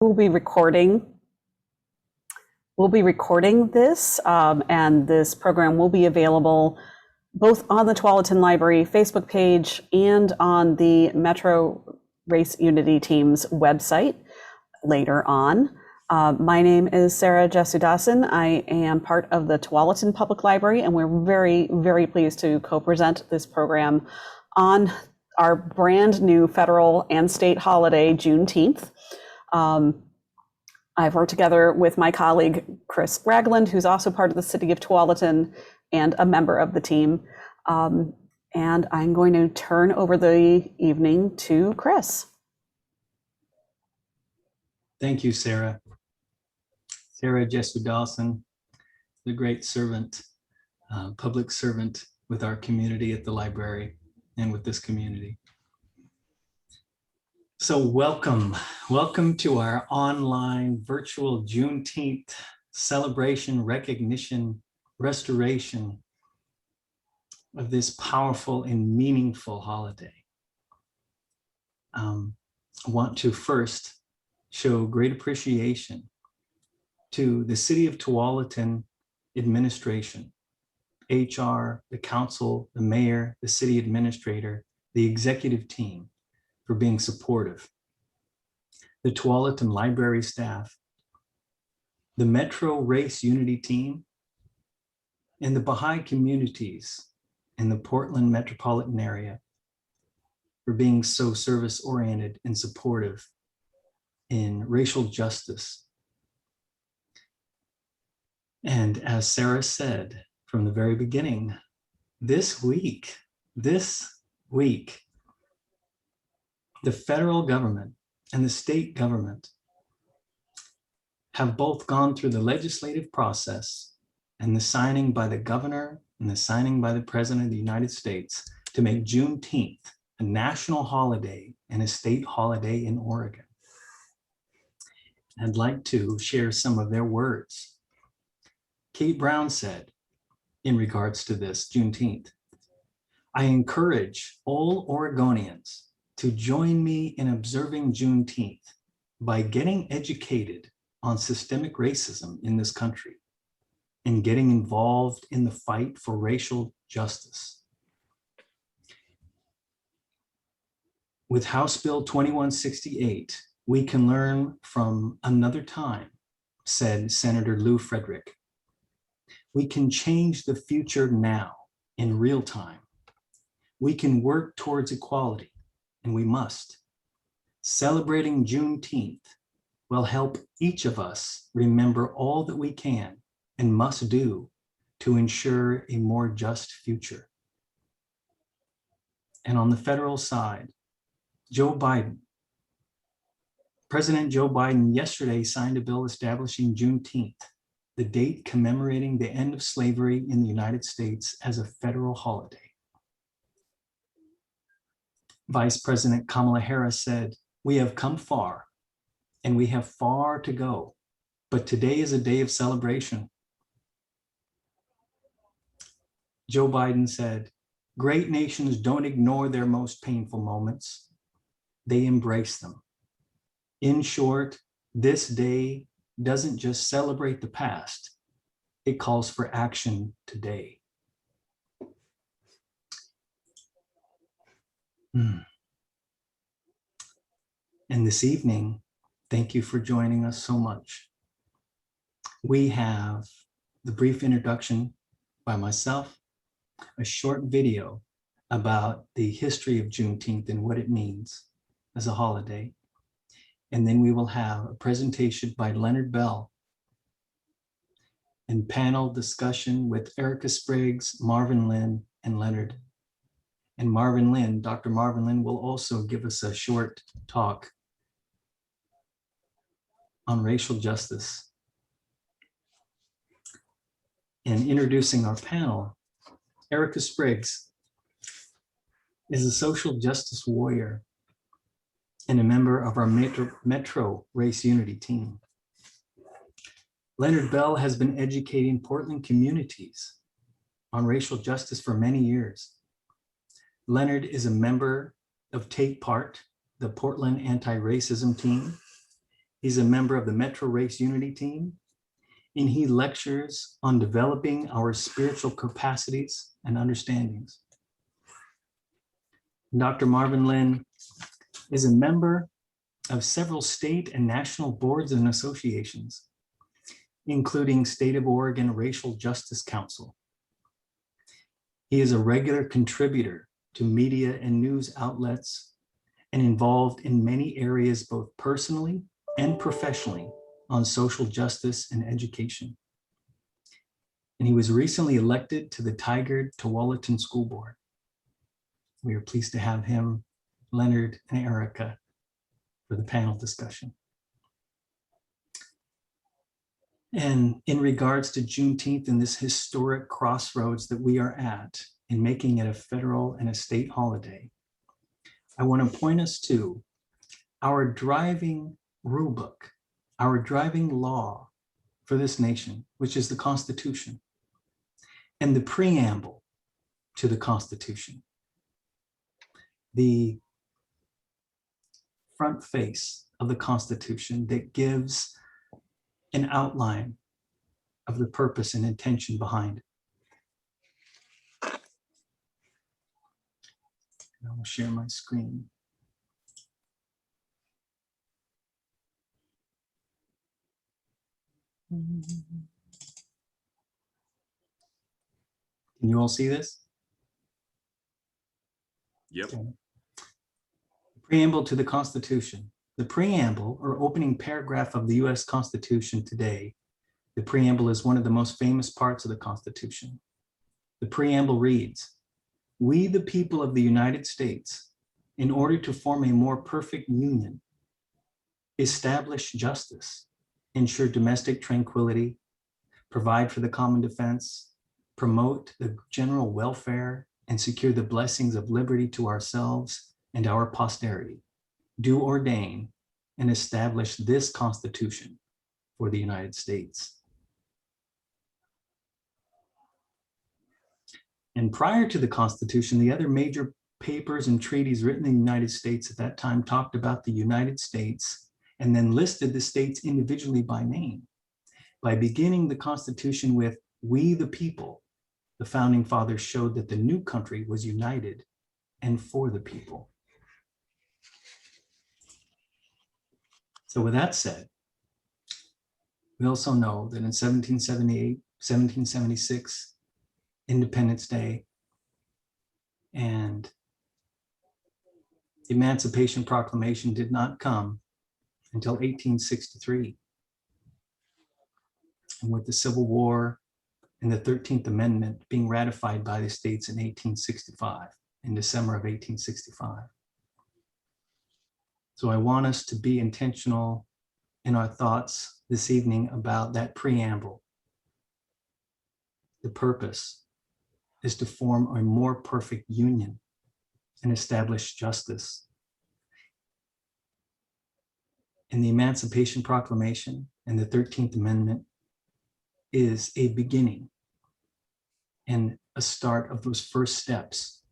We'll be recording. This, and this program will be available both on the Tualatin Library Facebook page and on the Metro Race Unity Team's website later on. My name is Sarah Jesudasan. I am part of the Tualatin Public Library, and we're very, very pleased to co-present this program on our brand new federal and state holiday, Juneteenth. I've worked together with my colleague, Chris Ragland, who's also part of the City of Tualatin and a member of the team. And I'm going to turn over the evening to Chris. Thank you, Sarah. Sarah Jesudasan, the great servant, public servant with our community at the library and with this community. So welcome to our online virtual Juneteenth celebration, recognition, restoration of this powerful and meaningful holiday. I want to first show great appreciation to the City of Tualatin administration, HR, the council, the mayor, the city administrator, the executive team, for being supportive. The Tualatin Library staff, the Metro Race Unity Team, and the Baha'i communities in the Portland metropolitan area for being so service-oriented and supportive in racial justice. And as Sarah said from the very beginning, this week, the federal government and the state government have both gone through the legislative process and the signing by the governor and the signing by the president of the United States to make Juneteenth a national holiday and a state holiday in Oregon. I'd like to share some of their words. Kate Brown said in regards to this Juneteenth, "I encourage all Oregonians to join me in observing Juneteenth by getting educated on systemic racism in this country and getting involved in the fight for racial justice. With House Bill 2168, we can learn from another time," said Senator Lou Frederick. "We can change the future now in real time. We can work towards equality, and we must. Celebrating Juneteenth will help each of us remember all that we can and must do to ensure a more just future." And on the federal side, President Joe Biden yesterday signed a bill establishing Juneteenth, the date commemorating the end of slavery in the United States, as a federal holiday. Vice President Kamala Harris said, "We have come far and we have far to go, but today is a day of celebration." Joe Biden said, "Great nations don't ignore their most painful moments. They embrace them. In short, this day doesn't just celebrate the past, it calls for action today." And this evening, thank you for joining us so much. We have the brief introduction by myself, a short video about the history of Juneteenth and what it means as a holiday. And then we will have a presentation by Leonard Bell and panel discussion with Erica Spriggs, Marvin Lynn, and Leonard. And Marvin Lynn, Dr. Marvin Lynn, will also give us a short talk on racial justice. And introducing our panel, Erica Spriggs is a social justice warrior and a member of our Metro Race Unity Team. Leonard Bell has been educating Portland communities on racial justice for many years. Leonard is a member of Take Part, the Portland Anti-Racism Team, He's a member of the Metro Race Unity team, and he lectures on developing our spiritual capacities and understandings. Dr. Marvin Lynn is a member of several state and national boards and associations, including State of Oregon Racial Justice Council. He is a regular contributor to media and news outlets and involved in many areas, both personally and professionally, on social justice and education. And he was recently elected to the Tigard-Tualatin School Board. We are pleased to have him, Leonard, and Erica for the panel discussion. And in regards to Juneteenth and this historic crossroads that we are at in making it a federal and a state holiday, I want to point us to our driving rule book, our driving law for this nation, which is the Constitution, and the preamble to the Constitution. The front face of the Constitution that gives an outline of the purpose and intention behind it. And I will share my screen. Can you all see this? Yep. Okay. Preamble to the Constitution. The preamble, or opening paragraph of the US Constitution today, the preamble is one of the most famous parts of the Constitution. The preamble reads, "We, the people of the United States, in order to form a more perfect union, establish justice, ensure domestic tranquility, provide for the common defense, promote the general welfare, and secure the blessings of liberty to ourselves and our posterity, do ordain and establish this Constitution for the United States." And prior to the Constitution, the other major papers and treaties written in the United States at that time talked about the United States and then listed the states individually by name. By beginning the Constitution with "We the people," the founding fathers showed that the new country was united and for the people. So with that said, we also know that in 1778, 1776, Independence Day, and the Emancipation Proclamation did not come until 1863. And with the Civil War and the 13th Amendment being ratified by the states in 1865, in December of 1865. So I want us to be intentional in our thoughts this evening about that preamble. The purpose is to form a more perfect union and establish justice. And the Emancipation Proclamation and the 13th Amendment is a beginning and a start of those first steps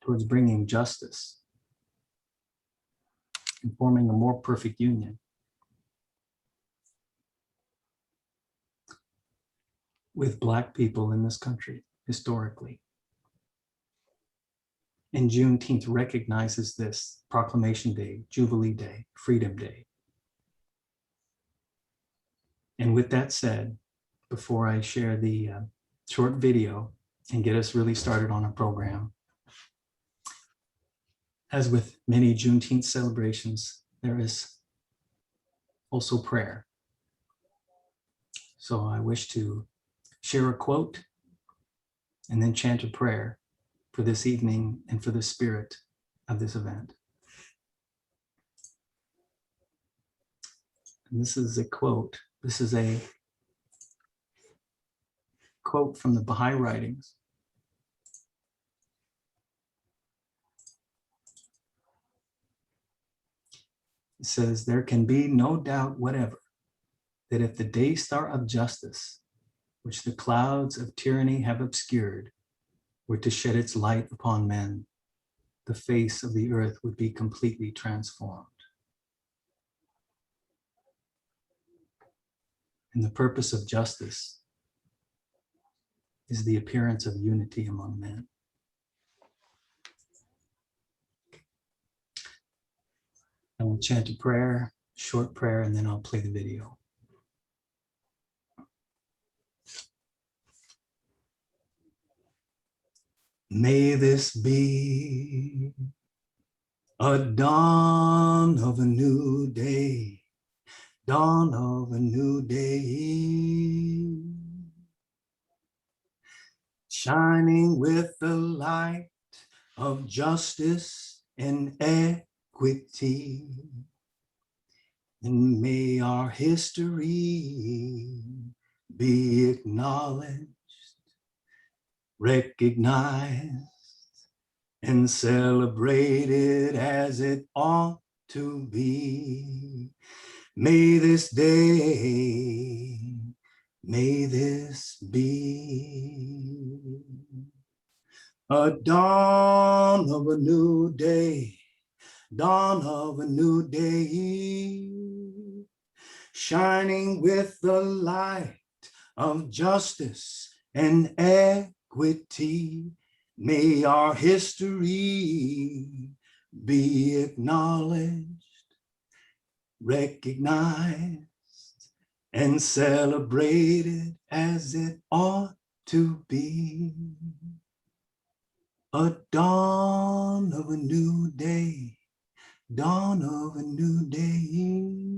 towards bringing justice and forming a more perfect union. With Black people in this country historically. And Juneteenth recognizes this: Proclamation Day, Jubilee Day, Freedom Day. And with that said, before I share the short video and get us really started on our program, as with many Juneteenth celebrations, there is also prayer. So I wish to share a quote and then chant a prayer for this evening and for the spirit of this event. And this is a quote. This is a quote from the Baha'i writings. It says, "There can be no doubt whatever that if the day star of justice, which the clouds of tyranny have obscured, were to shed its light upon men, the face of the earth would be completely transformed." And the purpose of justice is the appearance of unity among men. I will chant a prayer, short prayer, and then I'll play the video. May this be a dawn of a new day, dawn of a new day, shining with the light of justice and equity. And may our history be acknowledged, recognized, and celebrated as it ought to be. May this day, may this be a dawn of a new day, dawn of a new day, shining with the light of justice and equity. May our history be acknowledged, recognized, and celebrated as it ought to be. A dawn of a new day, dawn of a new day.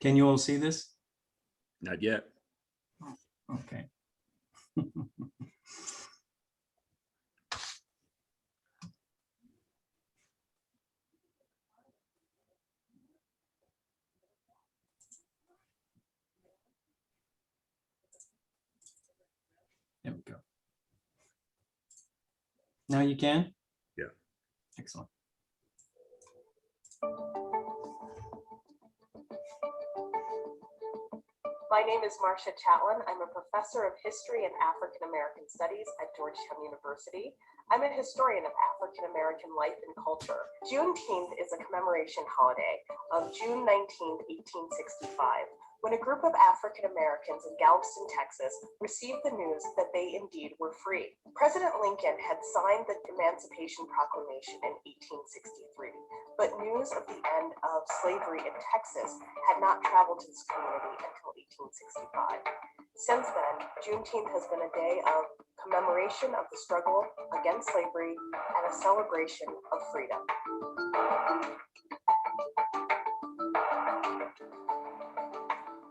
Can you all see this? Not yet. Okay. There we go. Now you can? Yeah. Excellent. My name is Marcia Chatwin. I'm a professor of history and African American studies at Georgetown University. I'm a historian of African American life and culture. Juneteenth is a commemoration holiday of June 19th, 1865, when a group of African Americans in Galveston, Texas, received the news that they indeed were free. President Lincoln had signed the Emancipation Proclamation in 1863, but news of the end of slavery in Texas had not traveled to this community until 1865. Since then, Juneteenth has been a day of commemoration of the struggle against slavery and a celebration of freedom.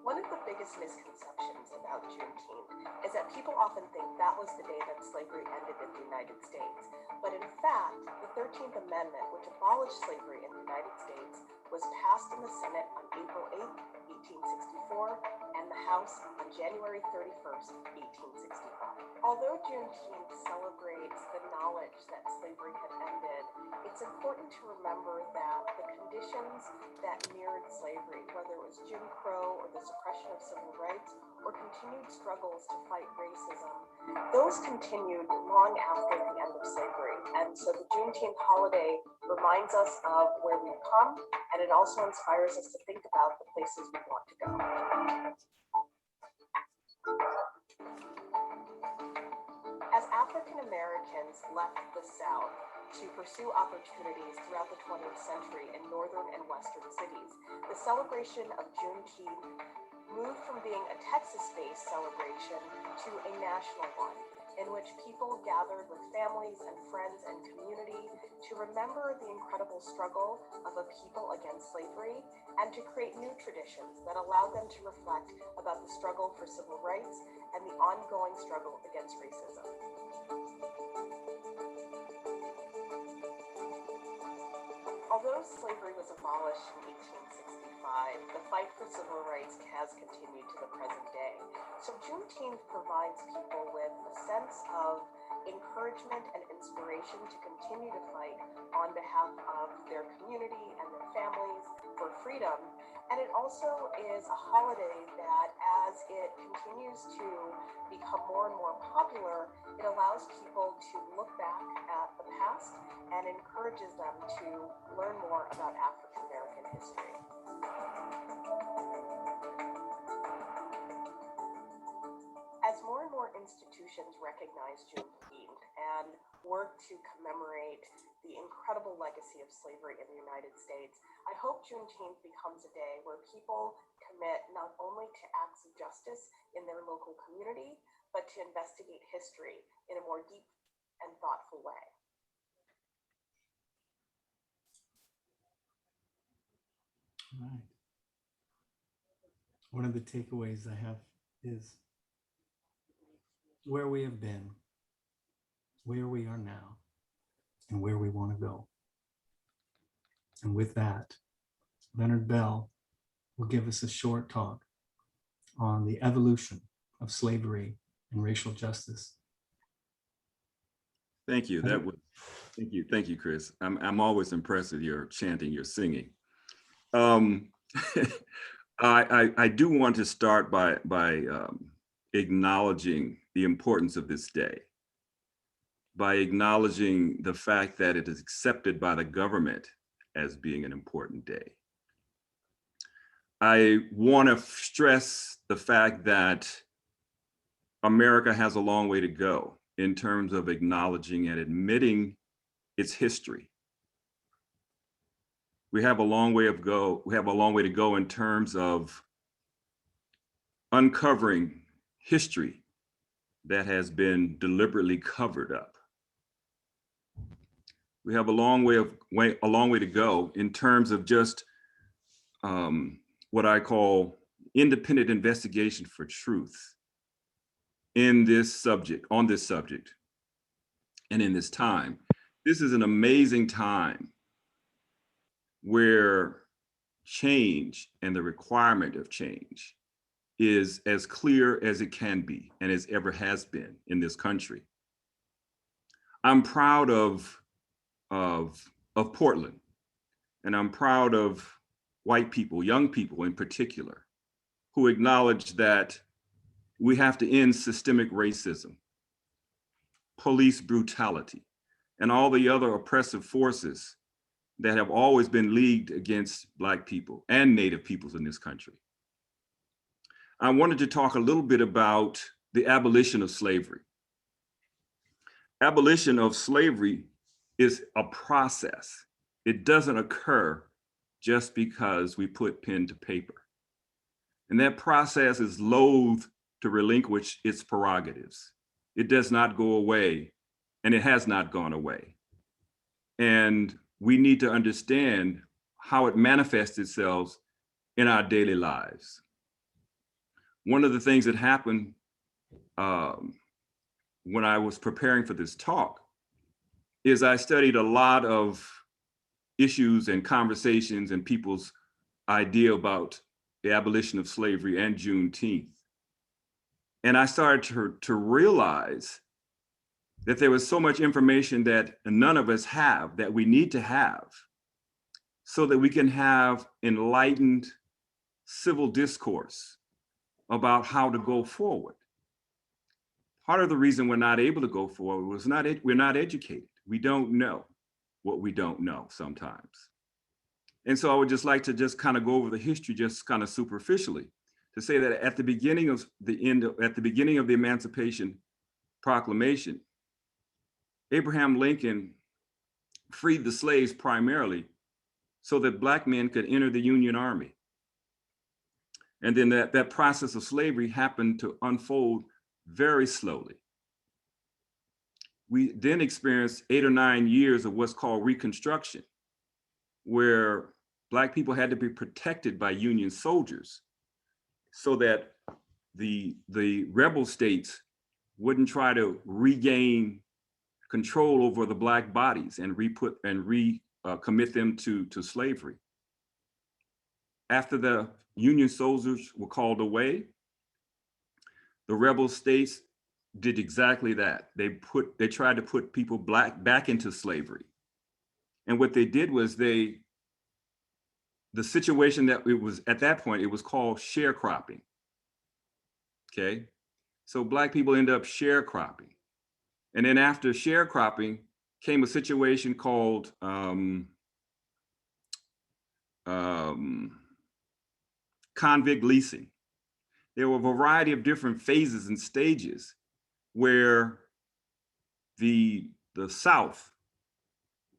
One of the biggest misconceptions about Juneteenth is that people often think that was the day that slavery ended in the United States. But in fact, the 13th Amendment, which abolished slavery in the United States, was passed in the Senate on April 8th, 1864, and the House on January 31st, 1865. Although Juneteenth celebrates the knowledge that slavery had ended, it's important to remember that the conditions that mirrored slavery, whether it was Jim Crow or the suppression of civil rights or continued struggles to fight racism, those continued long after the end of slavery. And so the Juneteenth holiday reminds us of where we've come, and it also inspires us to think about the places we want to go. As African Americans left the South to pursue opportunities throughout the 20th century in northern and western cities, the celebration of Juneteenth moved from being a Texas-based celebration to a national one, in which people gathered with families and friends and community to remember the incredible struggle of a people against slavery and to create new traditions that allowed them to reflect about the struggle for civil rights and the ongoing struggle against racism. Although slavery was abolished in 1865, survived, the fight for civil rights has continued to the present day. So Juneteenth provides people with a sense of encouragement and inspiration to continue to fight on behalf of their community and their families for freedom. And it also is a holiday that, as it continues to become more and more popular, it allows people to look back at the past and encourages them to learn more about African American history. As more and more institutions recognize Juneteenth and work to commemorate the incredible legacy of slavery in the United States, I hope Juneteenth becomes a day where people commit not only to acts of justice in their local community, but to investigate history in a more deep and thoughtful way. All right. One of the takeaways I have is where we have been, where we are now, and where we want to go. And with that, Leonard Bell will give us a short talk on the evolution of slavery and racial justice. Thank you. Thank you, Chris. I'm always impressed with your chanting, your singing. I do want to start by acknowledging the importance of this day, by acknowledging the fact that it is accepted by the government as being an important day. I want to stress the fact that America has a long way to go in terms of acknowledging and admitting its history. We have a long way to go in terms of uncovering history that has been deliberately covered up. We have a long way to go in terms of just what I call independent investigation for truth on this subject, and in this time. This is an amazing time where change and the requirement of change is as clear as it can be and as ever has been in this country. I'm proud of Portland, and I'm proud of white people, young people in particular, who acknowledge that we have to end systemic racism, police brutality, and all the other oppressive forces that have always been leagued against Black people and Native peoples in this country. I wanted to talk a little bit about the abolition of slavery. Abolition of slavery is a process. It doesn't occur just because we put pen to paper. And that process is loath to relinquish its prerogatives. It does not go away, and it has not gone away. And we need to understand how it manifests itself in our daily lives. One of the things that happened when I was preparing for this talk is I studied a lot of issues and conversations and people's idea about the abolition of slavery and Juneteenth. And I started to realize that there was so much information that none of us have that we need to have so that we can have enlightened civil discourse about how to go forward. Part of the reason we're not able to go forward was we're not educated. We don't know what we don't know sometimes. And so I would just like to just kind of go over the history just kind of superficially to say that at the beginning of the Emancipation Proclamation, Abraham Lincoln freed the slaves primarily so that Black men could enter the Union Army. And then that process of slavery happened to unfold very slowly. We then experienced 8 or 9 years of what's called Reconstruction, where Black people had to be protected by Union soldiers so that the rebel states wouldn't try to regain control over the Black bodies and recommit them to slavery. after the Union soldiers were called away, the rebel states did exactly that. They tried to put people back into slavery. And what they did was the situation that it was at that point, it was called sharecropping. Okay. So Black people end up sharecropping. And then after sharecropping came a situation called convict leasing. There were a variety of different phases and stages where the South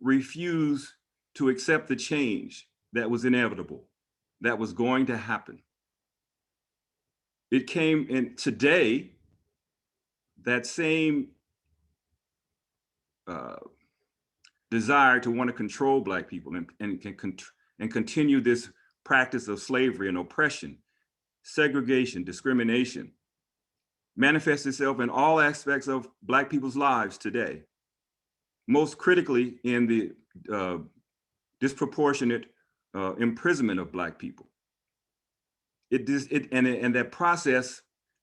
refused to accept the change that was inevitable, that was going to happen. It came in today, that same desire to want to control Black people and continue this practice of slavery and oppression, segregation, discrimination, manifests itself in all aspects of Black people's lives today. Most critically in the disproportionate imprisonment of Black people. And that process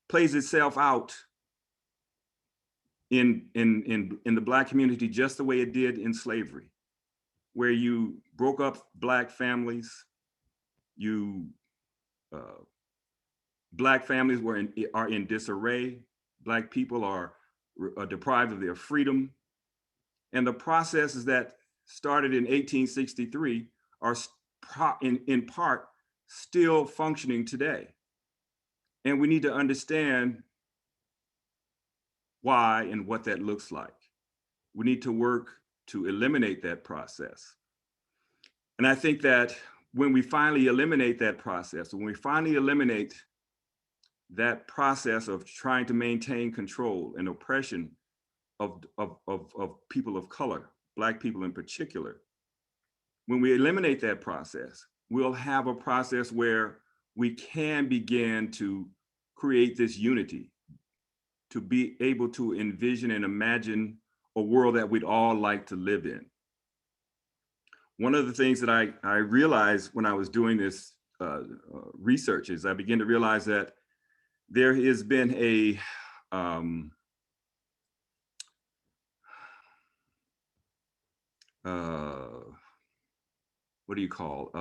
plays itself out in the Black community just the way it did in slavery, where you broke up Black families, Black families are in disarray, Black people are deprived of their freedom. And the processes that started in 1863 are in part still functioning today. And we need to understand why and what that looks like. We need to work to eliminate that process. And I think that when we finally eliminate that process, when we finally eliminate that process of trying to maintain control and oppression of people of color, Black people in particular, when we eliminate that process, we'll have a process where we can begin to create this unity, to be able to envision and imagine a world that we'd all like to live in. One of the things that I realized when I was doing this research is I began to realize that there has been a what do you call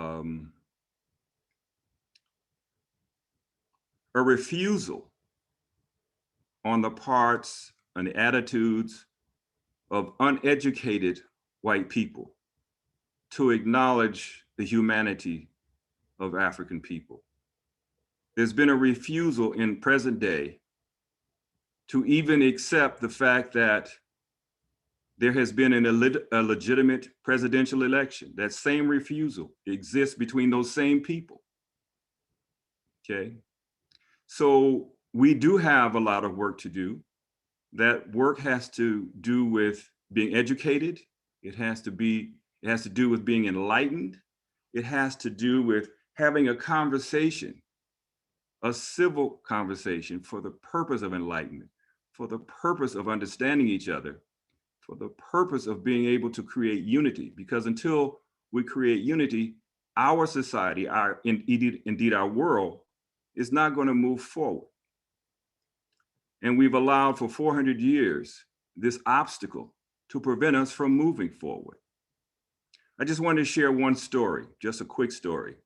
a refusal on the parts and the attitudes of uneducated white people to acknowledge the humanity of African people. There's been a refusal in present day to even accept the fact that there has been a legitimate presidential election. That same refusal exists between those same people. Okay, so we do have a lot of work to do. That work has to do with being educated. It has to do with being enlightened. It has to do with having a conversation, a civil conversation for the purpose of enlightenment, for the purpose of understanding each other, for the purpose of being able to create unity. Because until we create unity, our society, indeed our world, is not going to move forward. And we've allowed for 400 years this obstacle to prevent us from moving forward. I just wanted to share one story, just a quick story.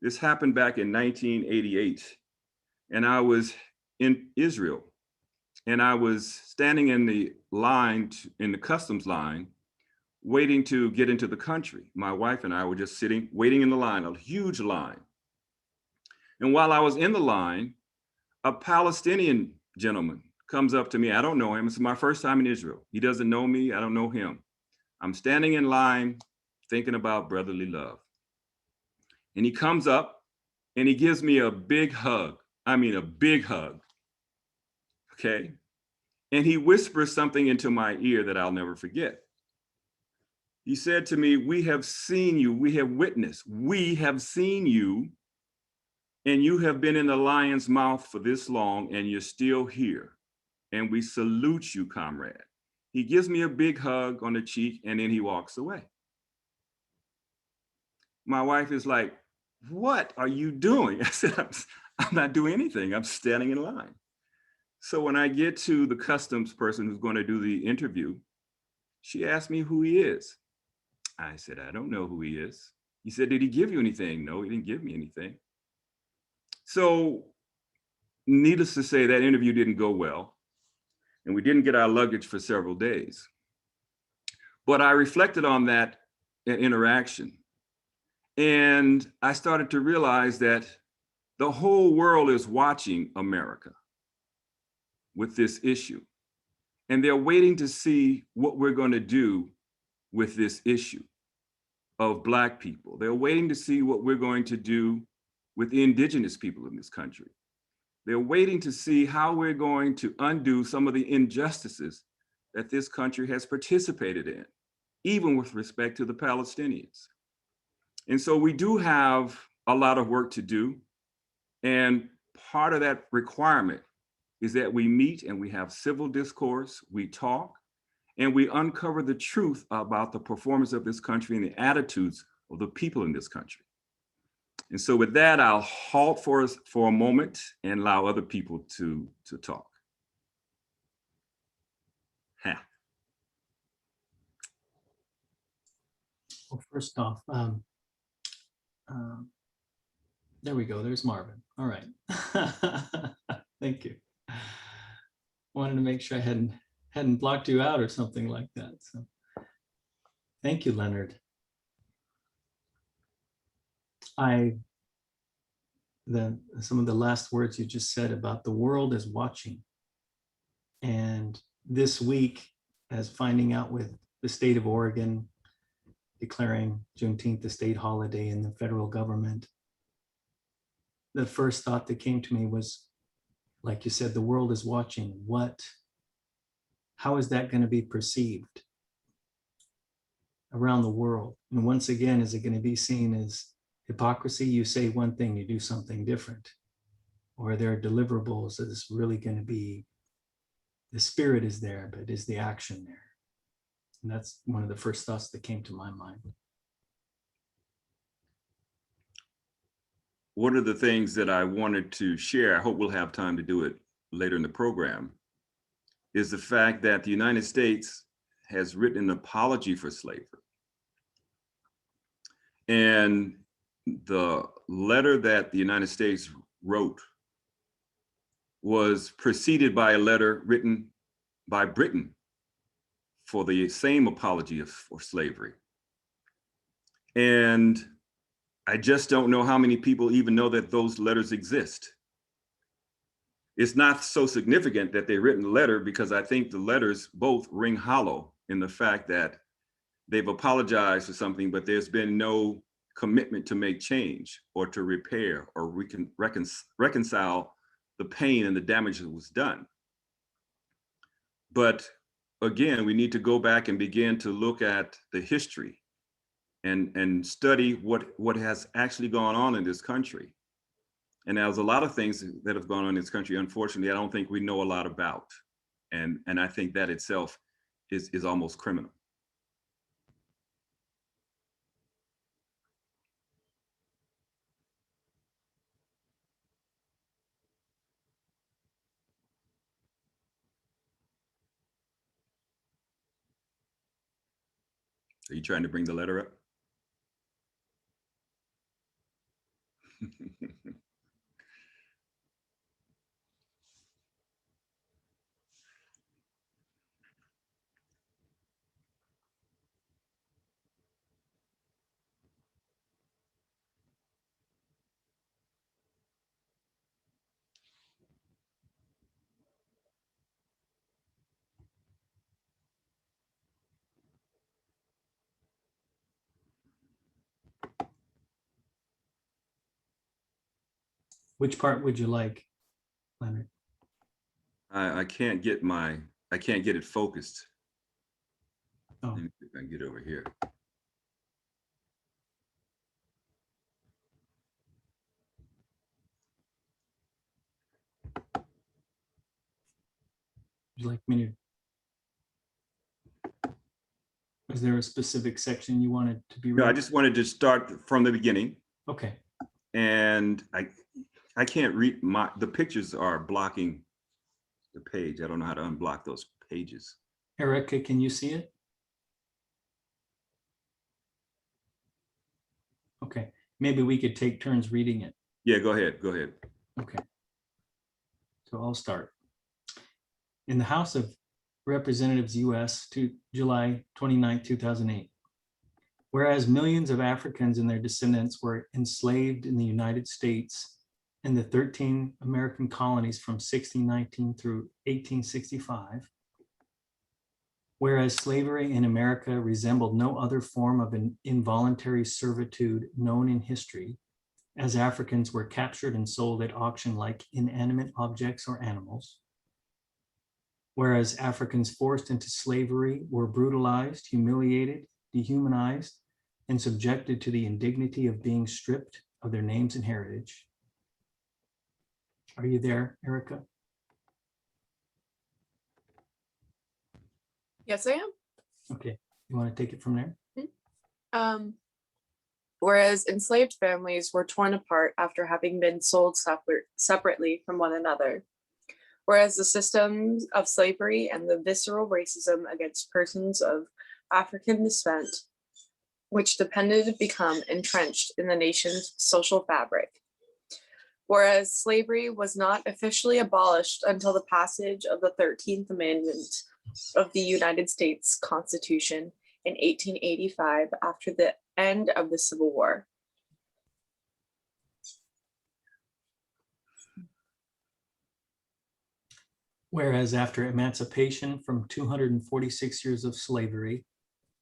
This happened back in 1988, and I was in Israel, and I was standing in the line, in the customs line, waiting to get into the country. My wife and I were just sitting, waiting in the line, a huge line. And while I was in the line, a Palestinian gentleman comes up to me. I don't know him. It's my first time in Israel. He doesn't know me. I don't know him. I'm standing in line thinking about brotherly love. And he comes up and he gives me a big hug. I mean, a big hug. Okay. And he whispers something into my ear that I'll never forget. He said to me, "We have seen you. We have witnessed. We have seen you. And you have been in the lion's mouth for this long, and you're still here. And we salute you, comrade." He gives me a big hug on the cheek, and then he walks away. My wife is like, what are you doing? I said, I'm not doing anything. I'm standing in line. So when I get to the customs person who's going to do the interview, she asked me who he is. I said, I don't know who he is. He said, did he give you anything? No, he didn't give me anything. So needless to say, that interview didn't go well, and we didn't get our luggage for several days. But I reflected on that interaction, and I started to realize that the whole world is watching America with this issue, and they're waiting to see what we're going to do with this issue of Black people. They're waiting to see what we're going to do with the indigenous people in this country. They're waiting to see how we're going to undo some of the injustices that this country has participated in, even with respect to the Palestinians. And so we do have a lot of work to do. And part of that requirement is that we meet and we have civil discourse, we talk, and we uncover the truth about the performance of this country and the attitudes of the people in this country. And so with that, I'll halt for a moment and allow other people to talk. Well, first off, there we go. There's Marvin. All right. Thank you. Wanted to make sure I hadn't blocked you out or something like that. So thank you, Leonard. Some of the last words you just said about the world is watching. And this week, as finding out with the state of Oregon declaring Juneteenth a state holiday in the federal government, the first thought that came to me was, like you said, the world is watching. How is that going to be perceived around the world? And once again, is it going to be seen as hypocrisy? You say one thing, you do something different. Or are there deliverables that is really going to be, the spirit is there, but is the action there? And that's one of the first thoughts that came to my mind. One of the things that I wanted to share, I hope we'll have time to do it later in the program, is the fact that the United States has written an apology for slavery. And the letter that the United States wrote was preceded by a letter written by Britain for the same apology for slavery. And I just don't know how many people even know that those letters exist. It's not so significant that they written a letter, because I think the letters both ring hollow in the fact that they've apologized for something, but there's been no commitment to make change or to repair or reconcile the pain and the damage that was done. But again, we need to go back and begin to look at the history and study what has actually gone on in this country. And there's a lot of things that have gone on in this country, unfortunately, I don't think we know a lot about. And I think that itself is almost criminal. Are you trying to bring the letter up? Which part would you like, Leonard? I can't get it focused. Oh. Let me see if I can get over here. Would you like me to? Was there a specific section you wanted to be read? No, I just wanted to start from the beginning. Okay. And I can't read the pictures are blocking the page. I don't know how to unblock those pages. Erica, can you see it? Okay, maybe we could take turns reading it. Yeah, go ahead, go ahead. Okay. So I'll start. In the House of Representatives, US, to July 29, 2008. Whereas millions of Africans and their descendants were enslaved in the United States and the 13 American colonies from 1619 through 1865. Whereas slavery in America resembled no other form of an involuntary servitude known in history, as Africans were captured and sold at auction like inanimate objects or animals. Whereas Africans forced into slavery were brutalized, humiliated, dehumanized, and subjected to the indignity of being stripped of their names and heritage. Are you there, Erica? Yes, I am. Okay, you want to take it from there? Whereas enslaved families were torn apart after having been sold separately from one another. Whereas the systems of slavery and the visceral racism against persons of African descent, which depended to become entrenched in the nation's social fabric. Whereas slavery was not officially abolished until the passage of the 13th Amendment of the United States Constitution in 1885 after the end of the Civil War. Whereas after emancipation from 246 years of slavery,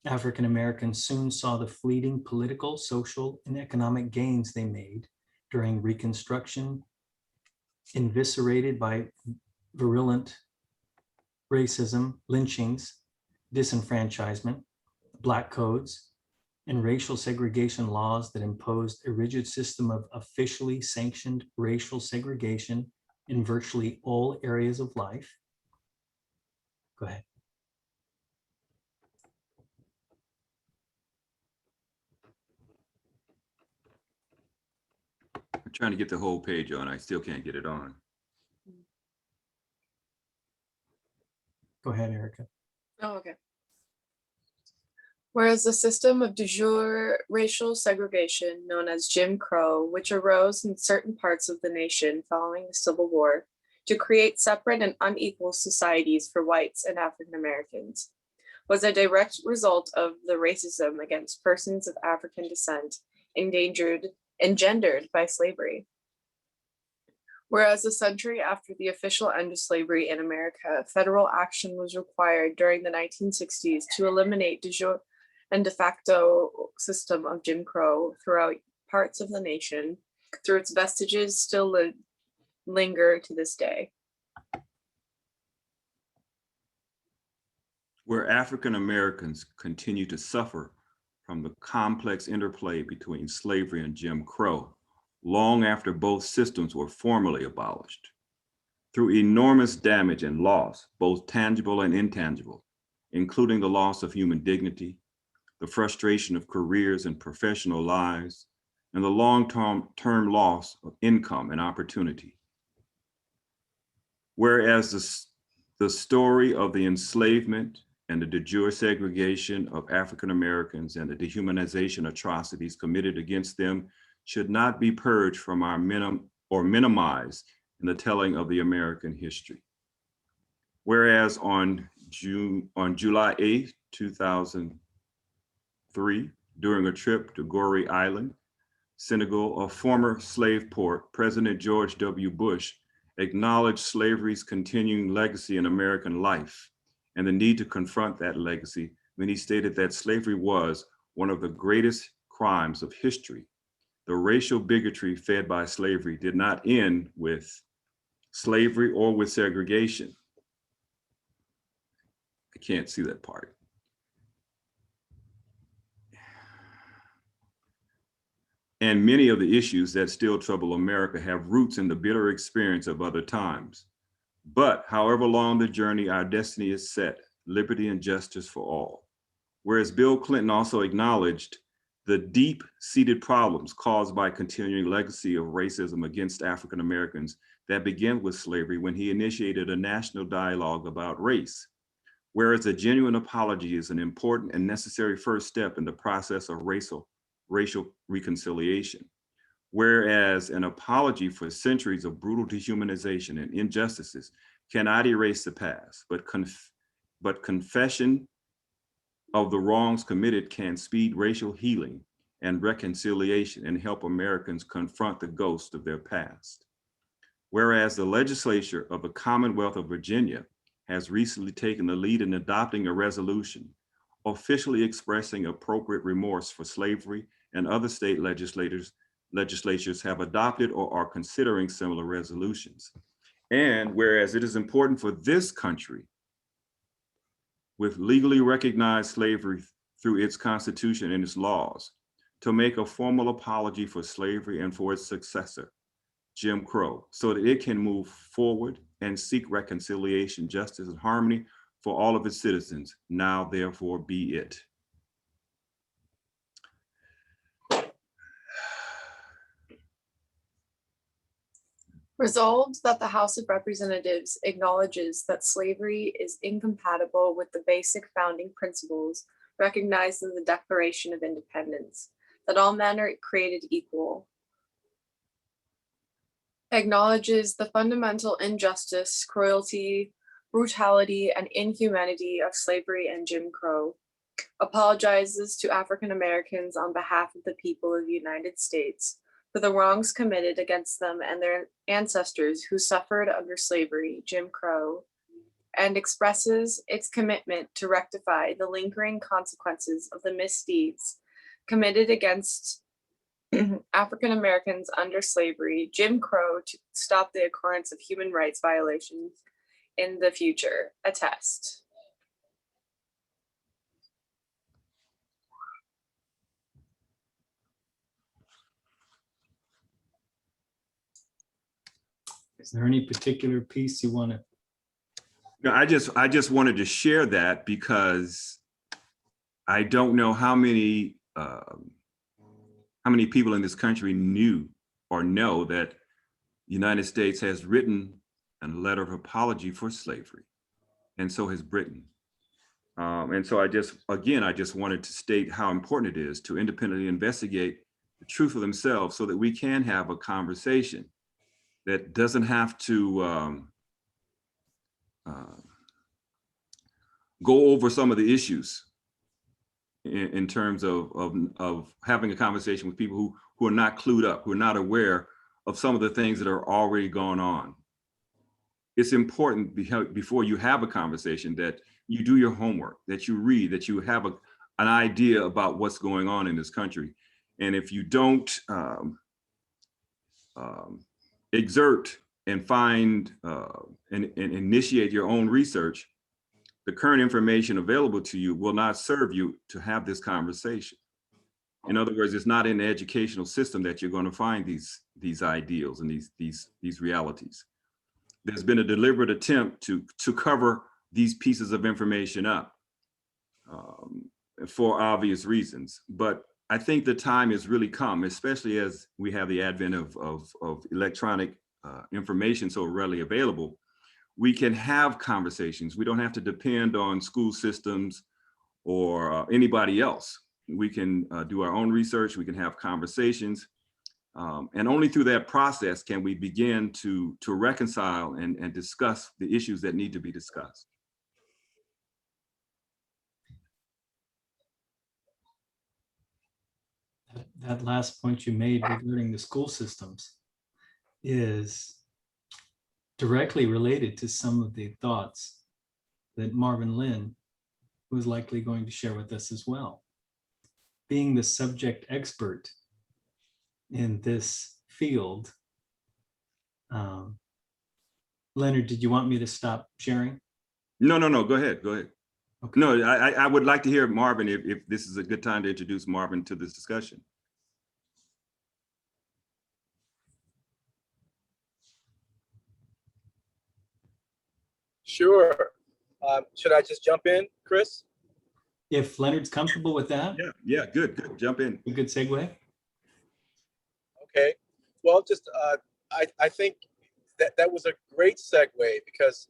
African Americans soon saw the fleeting political, social, and economic gains they made during Reconstruction, eviscerated by virulent racism, lynchings, disenfranchisement, Black codes, and racial segregation laws that imposed a rigid system of officially sanctioned racial segregation in virtually all areas of life. Go ahead. I'm trying to get the whole page on. I still can't get it on. Go ahead, Erica. Oh, okay. Whereas the system of de jure racial segregation known as Jim Crow, which arose in certain parts of the nation following the Civil War to create separate and unequal societies for whites and African Americans, was a direct result of the racism against persons of African descent engendered by slavery. Whereas a century after the official end of slavery in America, federal action was required during the 1960s to eliminate de jure and de facto system of Jim Crow throughout parts of the nation, through its vestiges still linger to this day. Where African Americans continue to suffer from the complex interplay between slavery and Jim Crow, long after both systems were formally abolished, through enormous damage and loss, both tangible and intangible, including the loss of human dignity, the frustration of careers and professional lives, and the long-term loss of income and opportunity. Whereas the story of the enslavement and the de jure segregation of African Americans and the dehumanization atrocities committed against them should not be purged from our minimized in the telling of the American history. Whereas on July 8, 2003, during a trip to Gorée Island, Senegal, a former slave port, President George W. Bush acknowledged slavery's continuing legacy in American life and the need to confront that legacy when he stated that slavery was one of the greatest crimes of history. The racial bigotry fed by slavery did not end with slavery or with segregation. I can't see that part. And many of the issues that still trouble America have roots in the bitter experience of other times. But however long the journey, our destiny is set, liberty and justice for all. Whereas Bill Clinton also acknowledged the deep-seated problems caused by continuing legacy of racism against African Americans that began with slavery when he initiated a national dialogue about race. Whereas a genuine apology is an important and necessary first step in the process of racial reconciliation. Whereas an apology for centuries of brutal dehumanization and injustices cannot erase the past, but confession of the wrongs committed can speed racial healing and reconciliation and help Americans confront the ghost of their past. Whereas the legislature of the Commonwealth of Virginia has recently taken the lead in adopting a resolution officially expressing appropriate remorse for slavery, and other state legislatures have adopted or are considering similar resolutions. And whereas it is important for this country, with legally recognized slavery through its constitution and its laws, to make a formal apology for slavery and for its successor, Jim Crow, so that it can move forward and seek reconciliation, justice, and harmony for all of its citizens. Now, therefore, be it. Resolved that the House of Representatives acknowledges that slavery is incompatible with the basic founding principles recognized in the Declaration of Independence, that all men are created equal. Acknowledges the fundamental injustice, cruelty, brutality, and inhumanity of slavery and Jim Crow. Apologizes to African Americans on behalf of the people of the United States for the wrongs committed against them and their ancestors who suffered under slavery, Jim Crow, and expresses its commitment to rectify the lingering consequences of the misdeeds committed against African Americans under slavery, Jim Crow, to stop the occurrence of human rights violations in the future. Attest. Is there any particular piece you want to? No, I just wanted to share that because I don't know how many people in this country knew or know that the United States has written a letter of apology for slavery, and so has Britain. And so I just wanted to state how important it is to independently investigate the truth of themselves so that we can have a conversation that doesn't have to go over some of the issues in terms of having a conversation with people who are not clued up, who are not aware of some of the things that are already going on. It's important before you have a conversation that you do your homework, that you read, that you have an idea about what's going on in this country. And if you don't exert and find and initiate your own research, the current information available to you will not serve you to have this conversation. In other words, it's not in the educational system that you're going to find these ideals and these realities. There's been a deliberate attempt to cover these pieces of information up for obvious reasons. But I think the time has really come, especially as we have the advent of electronic information so readily available. We can have conversations. We don't have to depend on school systems or anybody else. We can do our own research. We can have conversations. And only through that process can we begin to reconcile and discuss the issues that need to be discussed. That last point you made regarding the school systems is directly related to some of the thoughts that Marvin Lynn was likely going to share with us as well. Being the subject expert in this field, Leonard, did you want me to stop sharing? No, go ahead. Okay. No, I would like to hear Marvin if this is a good time to introduce Marvin to this discussion. Sure. Should I just jump in, Chris? if Leonard's comfortable with that, Yeah, good. Jump in. a good segue. Okay, well, just I think that was a great segue because,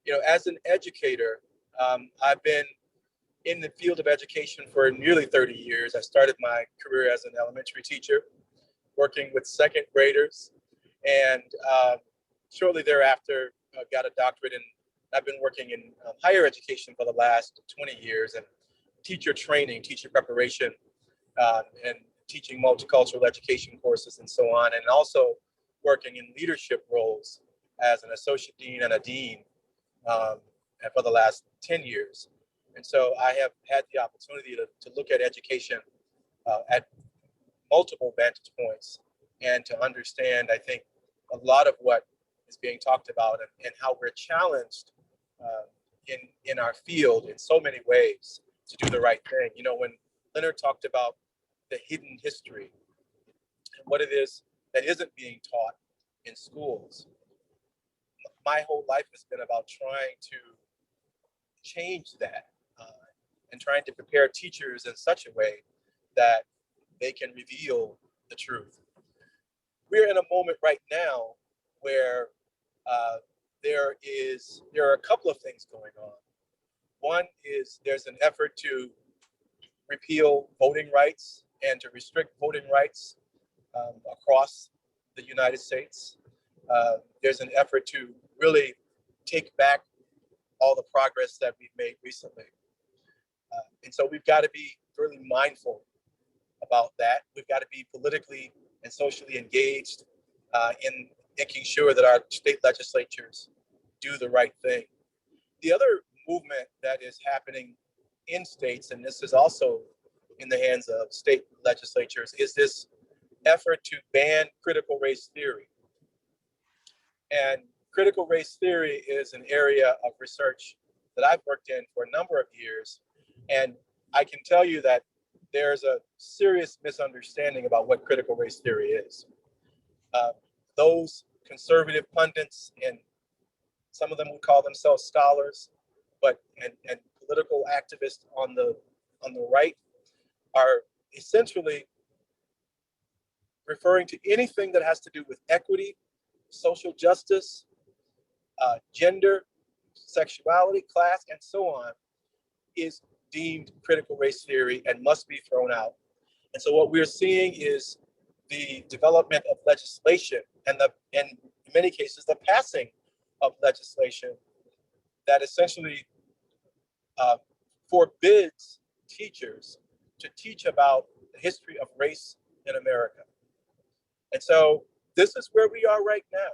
you know, as an educator, I've been in the field of education for nearly 30 years. I started my career as an elementary teacher, working with second graders, and shortly thereafter got a doctorate, and I've been working in higher education for the last 20 years, and teacher training, teacher preparation, and teaching multicultural education courses and so on, and also working in leadership roles as an associate dean and a dean and for the last 10 years. And so I have had the opportunity to look at education at multiple vantage points and to understand, I think, a lot of what is being talked about and how we're challenged in our field in so many ways to do the right thing. You know, when Leonard talked about the hidden history and what it is that isn't being taught in schools, my whole life has been about trying to change that and trying to prepare teachers in such a way that they can reveal the truth. We're in a moment right now where there are a couple of things going on. One is there's an effort to repeal voting rights and to restrict voting rights across the United States. There's an effort to really take back all the progress that we've made recently. And so we've got to be really mindful about that. We've got to be politically and socially engaged in making sure that our state legislatures do the right thing. The other movement that is happening in states, and this is also in the hands of state legislatures, is this effort to ban critical race theory. And critical race theory is an area of research that I've worked in for a number of years. And I can tell you that there's a serious misunderstanding about what critical race theory is. Those conservative pundits, and some of them would call themselves scholars, but and political activists on the right are essentially referring to anything that has to do with equity, social justice, gender, sexuality, class, and so on, is deemed critical race theory and must be thrown out. And so what we're seeing is the development of legislation and in many cases, the passing of legislation that essentially forbids teachers to teach about the history of race in America. And so this is where we are right now.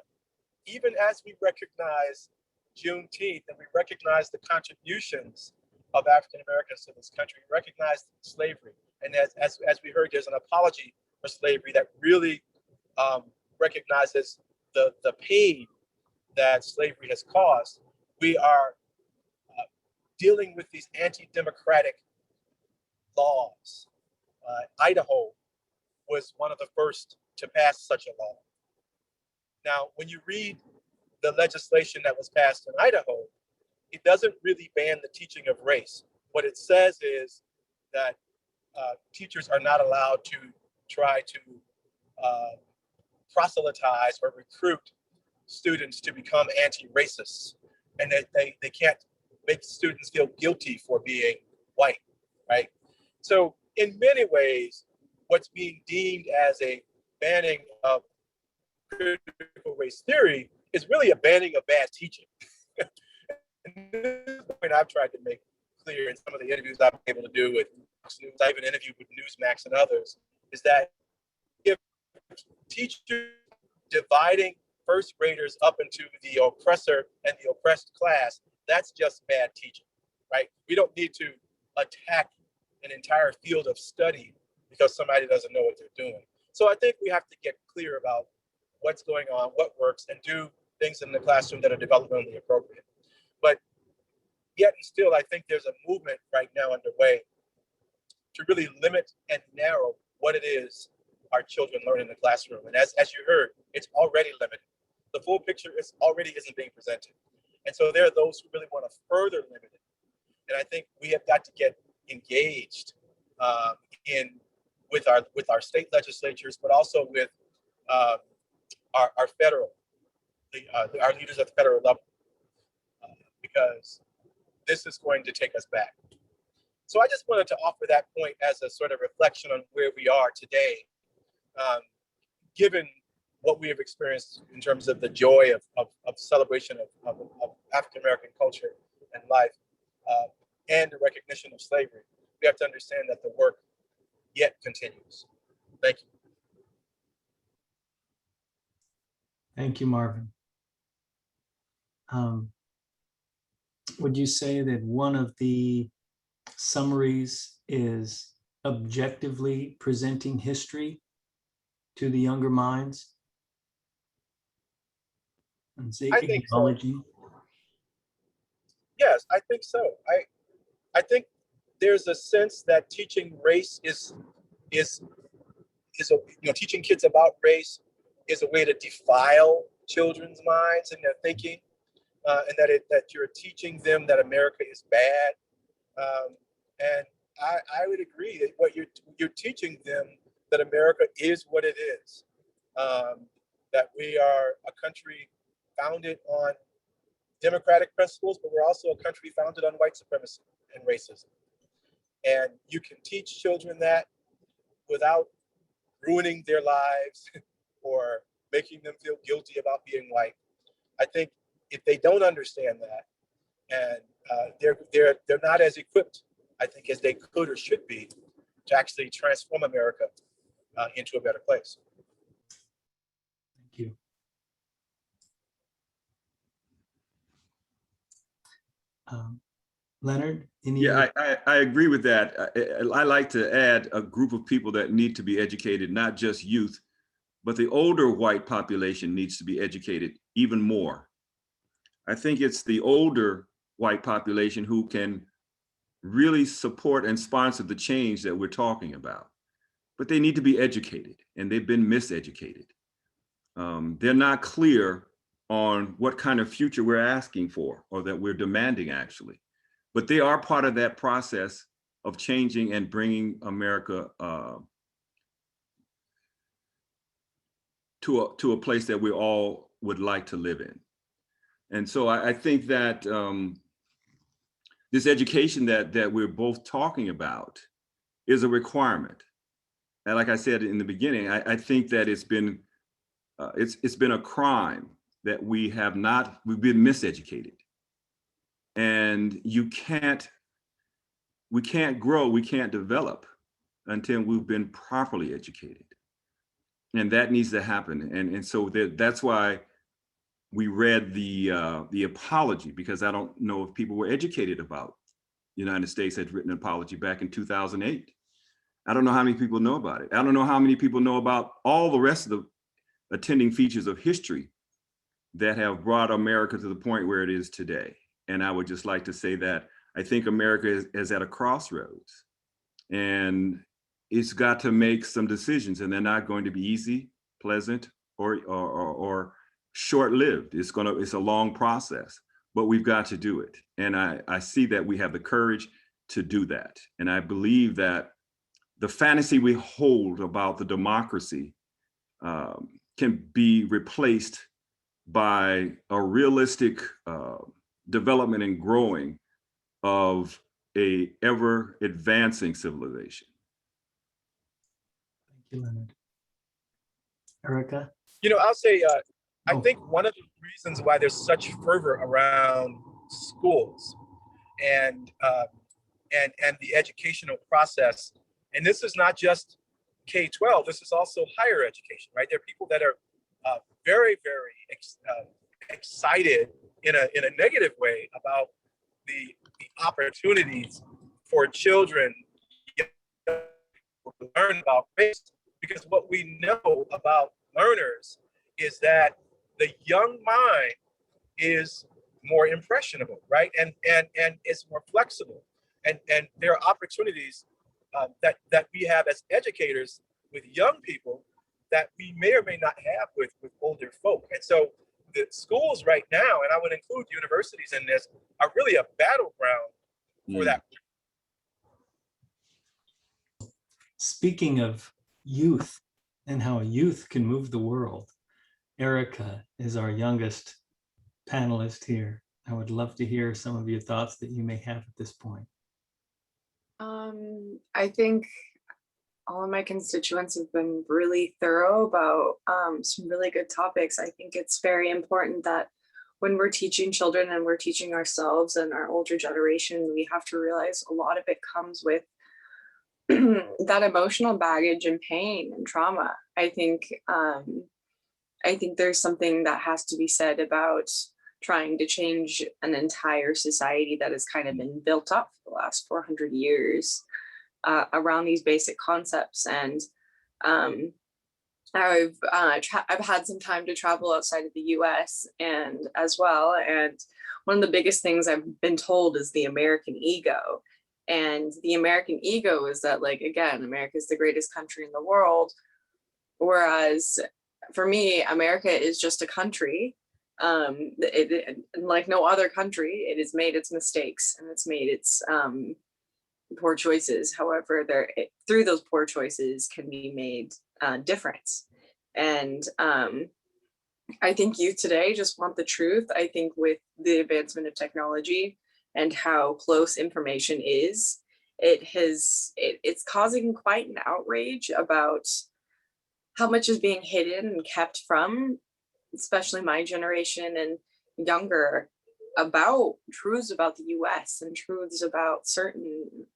Even as we recognize Juneteenth and we recognize the contributions of African Americans to this country, we recognize slavery. And as we heard, there's an apology for slavery that really recognizes the pain that slavery has caused. We are dealing with these anti-democratic laws. Idaho was one of the first to pass such a law. Now, when you read the legislation that was passed in Idaho, it doesn't really ban the teaching of race. What it says is that teachers are not allowed to try to proselytize or recruit students to become anti-racist, and that they can't make students feel guilty for being white, right? So in many ways, what's being deemed as a banning of critical race theory is really a banning of bad teaching. And this is the point I've tried to make clear in some of the interviews I've been able to do with Fox News. I even interviewed with Newsmax and others, is that if teachers dividing first graders up into the oppressor and the oppressed class, that's just bad teaching, right? We don't need to attack an entire field of study because somebody doesn't know what they're doing. So I think we have to get clear about what's going on, what works, and do things in the classroom that are developmentally appropriate. But yet and still, I think there's a movement right now underway to really limit and narrow what it is our children learn in the classroom. And as you heard, it's already limited. The full picture already isn't being presented. And so there are those who really want to further limit it. And I think we have got to get engaged in with our state legislatures, but also with our federal, our leaders at the federal level, because this is going to take us back. So I just wanted to offer that point as a sort of reflection on where we are today, given what we have experienced in terms of the joy of celebration of African-American culture and life, and the recognition of slavery. We have to understand that the work yet continues. Thank you. Thank you, Marvin. Would you say that one of the summaries is objectively presenting history to the younger minds? And I think so. Yes, I think so. I think there's a sense that teaching race is teaching kids about race is a way to defile children's minds and their thinking, and that you're teaching them that America is bad. And I would agree that what you're teaching them that America is what it is, that we are a country founded on democratic principles, but we're also a country founded on white supremacy and racism. And you can teach children that without ruining their lives or making them feel guilty about being white. I think if they don't understand that, and they're not as equipped, I think, as they could or should be to actually transform America into a better place. Thank you. Leonard, Yeah, I agree with that. I like to add a group of people that need to be educated, not just youth, but the older white population needs to be educated even more. I think it's the older white population who can really support and sponsor the change that we're talking about. But they need to be educated, and they've been miseducated. They're not clear on what kind of future we're asking for or that we're demanding, actually. But they are part of that process of changing and bringing America to a place that we all would like to live in. And so I think that this education that we're both talking about is a requirement. And like I said in the beginning, I think that it's been a crime that we've been miseducated. And we can't grow, we can't develop until we've been properly educated. And that needs to happen. And so that's why we read the apology, because I don't know if people were educated about the United States had written an apology back in 2008. I don't know how many people know about it. I don't know how many people know about all the rest of the attending features of history that have brought America to the point where it is today. And I would just like to say that I think America is at a crossroads, and it's got to make some decisions, and they're not going to be easy, pleasant, or short-lived. It's a long process, but we've got to do it. And I see that we have the courage to do that. And I believe that the fantasy we hold about the democracy can be replaced by a realistic development and growing of a ever advancing civilization. Thank you, Leonard. Erica? I'll say, I think one of the reasons why there's such fervor around schools and the educational process, and this is not just K-12, this is also higher education, right? There are people that are very, very excited in a negative way about the opportunities for children to learn about race, because what we know about learners is that the young mind is more impressionable, right? And it's more flexible. And there are opportunities that we have as educators with young people that we may or may not have with older folk. And so the schools right now, and I would include universities in this, are really a battleground for that. Speaking of youth and how youth can move the world, Erica is our youngest panelist here. I would love to hear some of your thoughts that you may have at this point. I think all of my constituents have been really thorough about some really good topics. I think it's very important that when we're teaching children and we're teaching ourselves and our older generation, we have to realize a lot of it comes with that emotional baggage and pain and trauma. I think there's something that has to be said about trying to change an entire society that has kind of been built up for the last 400 years around these basic concepts. And I've had some time to travel outside of the US and as well. And one of the biggest things I've been told is the American ego. And the American ego is that, like, again, America is the greatest country in the world. Whereas for me, America is just a country. Like no other country, it has made its mistakes and it's made its poor choices. However, through those poor choices can be made difference. And I think youth today just want the truth. I think with the advancement of technology and how close information is, it's causing quite an outrage about how much is being hidden and kept from, especially my generation and younger, about truths about the US and truths about certain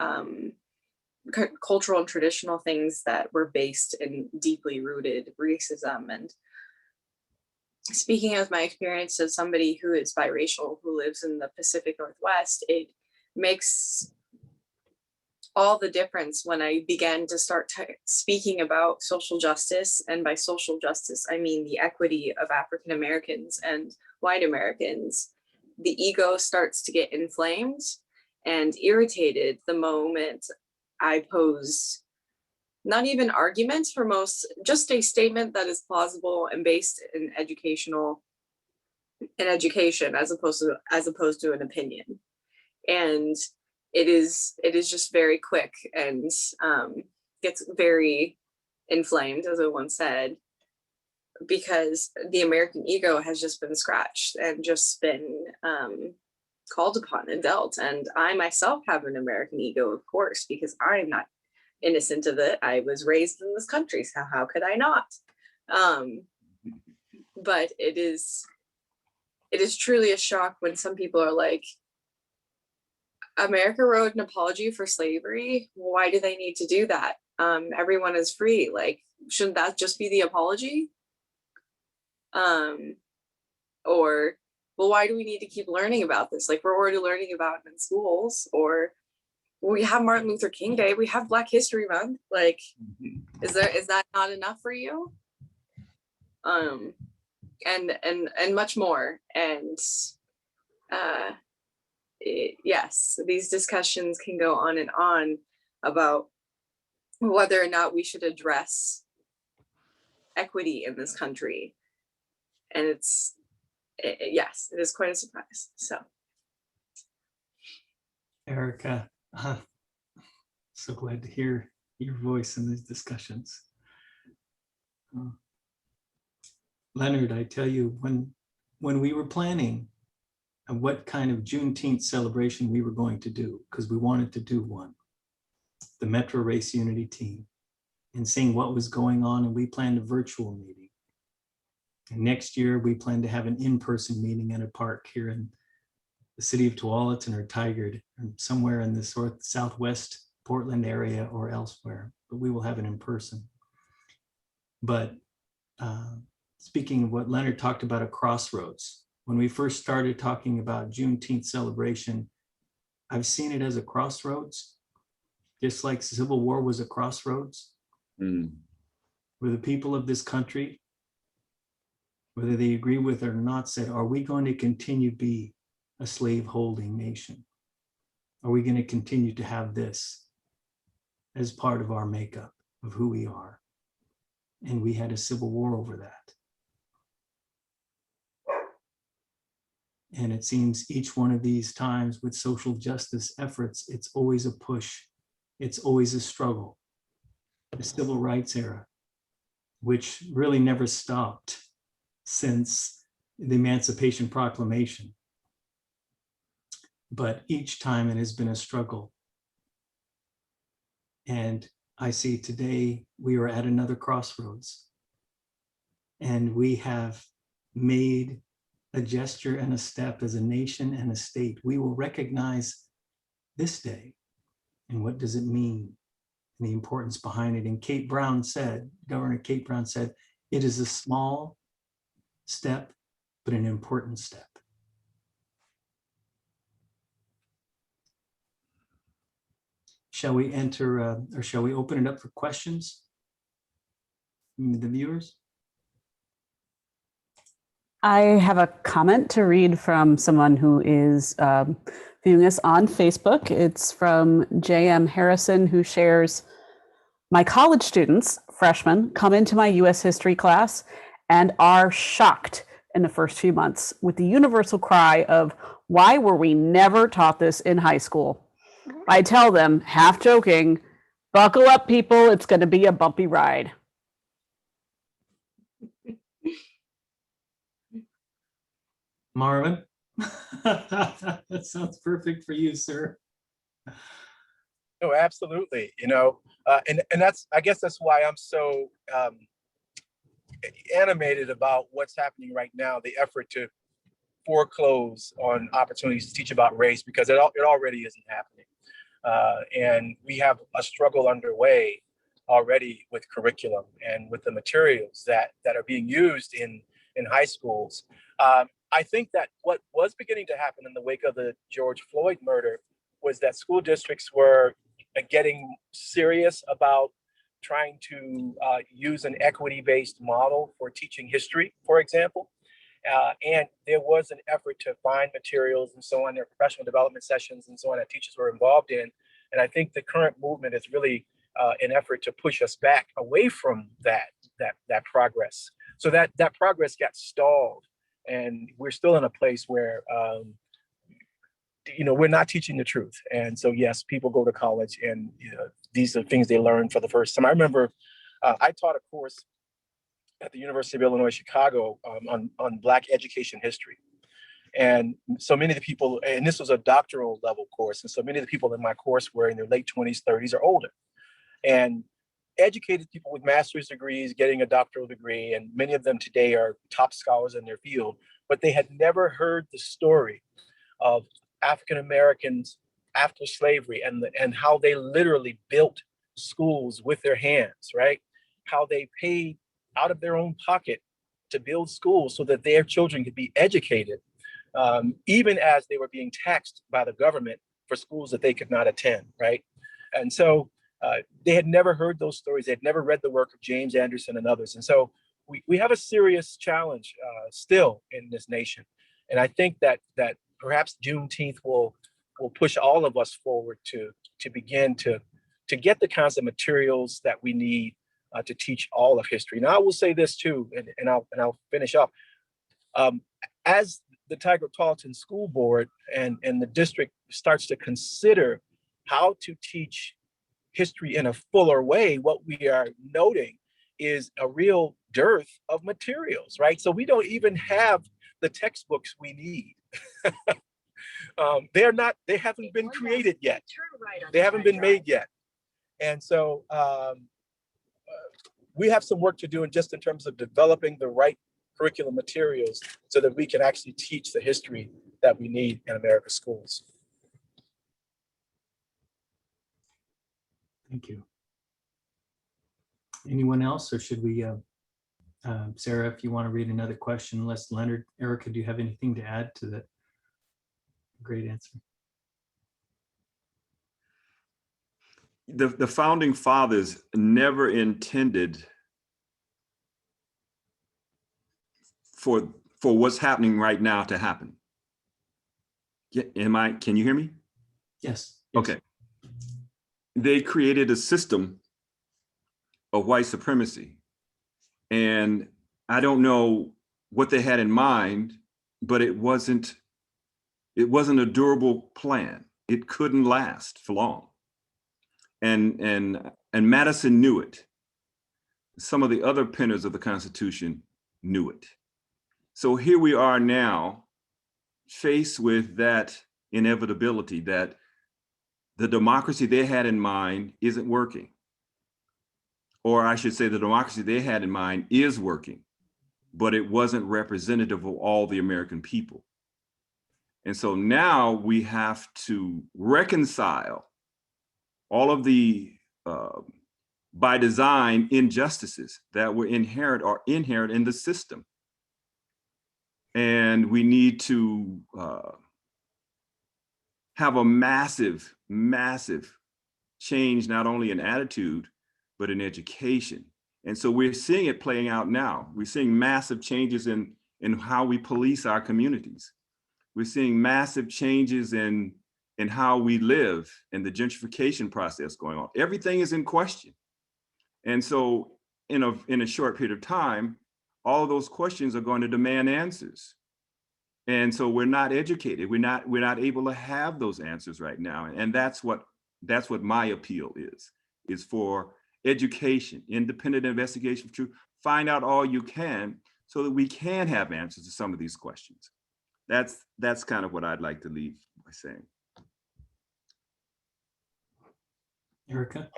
cultural and traditional things that were based in deeply rooted racism. And speaking of my experience as somebody who is biracial, who lives in the Pacific Northwest, it makes all the difference when I began to start speaking about social justice. And by social justice, I mean the equity of African Americans and white Americans. The ego starts to get inflamed and irritated the moment I pose not even arguments for most, just a statement that is plausible and based in education as opposed to an opinion. And it is just very quick and gets very inflamed, as I once said, because the American ego has just been scratched and just been called upon and dealt. And I myself have an American ego, of course, because I'm not innocent of it. I was raised in this country, so how could I not? But it is truly a shock when some people are like, America wrote an apology for slavery. Why do they need to do that? Everyone is free. Like, shouldn't that just be the apology? Or, well, why do we need to keep learning about this? Like, we're already learning about it in schools. Or we have Martin Luther King Day. We have Black History Month. Like, is that not enough for you? And much more. And yes, these discussions can go on about whether or not we should address equity in this country. And yes, it is quite a surprise. So, Erica, so glad to hear your voice in these discussions. Leonard, I tell you, when we were planning what kind of Juneteenth celebration we were going to do, because we wanted to do one, the Metro Race Unity team, and seeing what was going on, and we planned a virtual meeting. And next year, we plan to have an in-person meeting at a park here in the city of Tualatin or Tigard, or somewhere in the southwest Portland area or elsewhere, but we will have it in person. But speaking of what Leonard talked about, a crossroads, when we first started talking about Juneteenth celebration, I've seen it as a crossroads, just like Civil War was a crossroads, where the people of this country, whether they agree with it or not, said, are we going to continue to be a slave-holding nation? Are we going to continue to have this as part of our makeup of who we are? And we had a civil war over that. And it seems each one of these times with social justice efforts, it's always a push. It's always a struggle. the civil rights era, which really never stopped since the Emancipation Proclamation. But each time it has been a struggle. And I see today we are at another crossroads. And we have made a gesture and a step as a nation and a state. We will recognize this day and what does it mean and the importance behind it. And Governor Kate Brown said, it is a small step, but an important step. Shall we or shall we open it up for questions from the viewers? I have a comment to read from someone who is viewing us on Facebook. It's from J.M. Harrison, who shares, my college students, freshmen, come into my U.S. history class and are shocked in the first few months with the universal cry of, why were we never taught this in high school? I tell them, half joking, buckle up, people, it's going to be a bumpy ride. Marvin? That sounds perfect for you, sir. No, absolutely. And that's, I guess that's why I'm so animated about what's happening right now, the effort to foreclose on opportunities to teach about race, because it already isn't happening. And we have a struggle underway already with curriculum and with the materials that are being used in high schools. I think that what was beginning to happen in the wake of the George Floyd murder was that school districts were getting serious about trying to use an equity-based model for teaching history, for example. And there was an effort to find materials and so on, their professional development sessions and so on that teachers were involved in. And I think the current movement is really an effort to push us back away from that progress. So that progress got stalled, and we're still in a place where we're not teaching the truth. And so yes, people go to college, and these are things they learn for the first time. I remember I taught a course at the University of Illinois, Chicago, on Black education history. And so many of the people, and this was a doctoral level course, and so many of the people in my course were in their late 20s, 30s, or older. And educated people with master's degrees, getting a doctoral degree, and many of them today are top scholars in their field, but they had never heard the story of African Americans after slavery and how they literally built schools with their hands, right? How they paid out of their own pocket to build schools so that their children could be educated, even as they were being taxed by the government for schools that they could not attend, right? And so they had never heard those stories. They had never read the work of James Anderson and others. And so we have a serious challenge still in this nation. And I think that perhaps Juneteenth will push all of us forward to begin to get the kinds of materials that we need to teach all of history. Now, I will say this too, and I'll finish up. As the Tigard-Tualatin School Board and the district starts to consider how to teach history in a fuller way, what we are noting is a real dearth of materials, right? So we don't even have the textbooks we need. They haven't been created yet. They haven't been made yet. And so we have some work to do in terms of developing the right curriculum materials so that we can actually teach the history that we need in America's schools. Thank you. Anyone else, or should we, Sarah, if you want to read another question, unless Leonard, Erica, do you have anything to add to that? Great answer. The founding fathers never intended for what's happening right now to happen. Can you hear me? Yes. Okay. They created a system of white supremacy. And I don't know what they had in mind, but it wasn't a durable plan. It couldn't last for long. And And Madison knew it. Some of the other penners of the Constitution knew it. So here we are now, faced with that inevitability that the democracy they had in mind isn't working. Or I should say the democracy they had in mind is working, but it wasn't representative of all the American people. And so now we have to reconcile all of the, by design, injustices that were inherent in the system. And we need to have a massive, massive change, not only in attitude, but in education. And so we're seeing it playing out now. We're seeing massive changes in how we police our communities. We're seeing massive changes in how we live and the gentrification process going on. Everything is in question. And so in a short period of time, all of those questions are going to demand answers. And so we're not educated. We're not able to have those answers right now. And that's what my appeal is for education, independent investigation of truth. Find out all you can so that we can have answers to some of these questions. That's kind of what I'd like to leave by saying. Erica?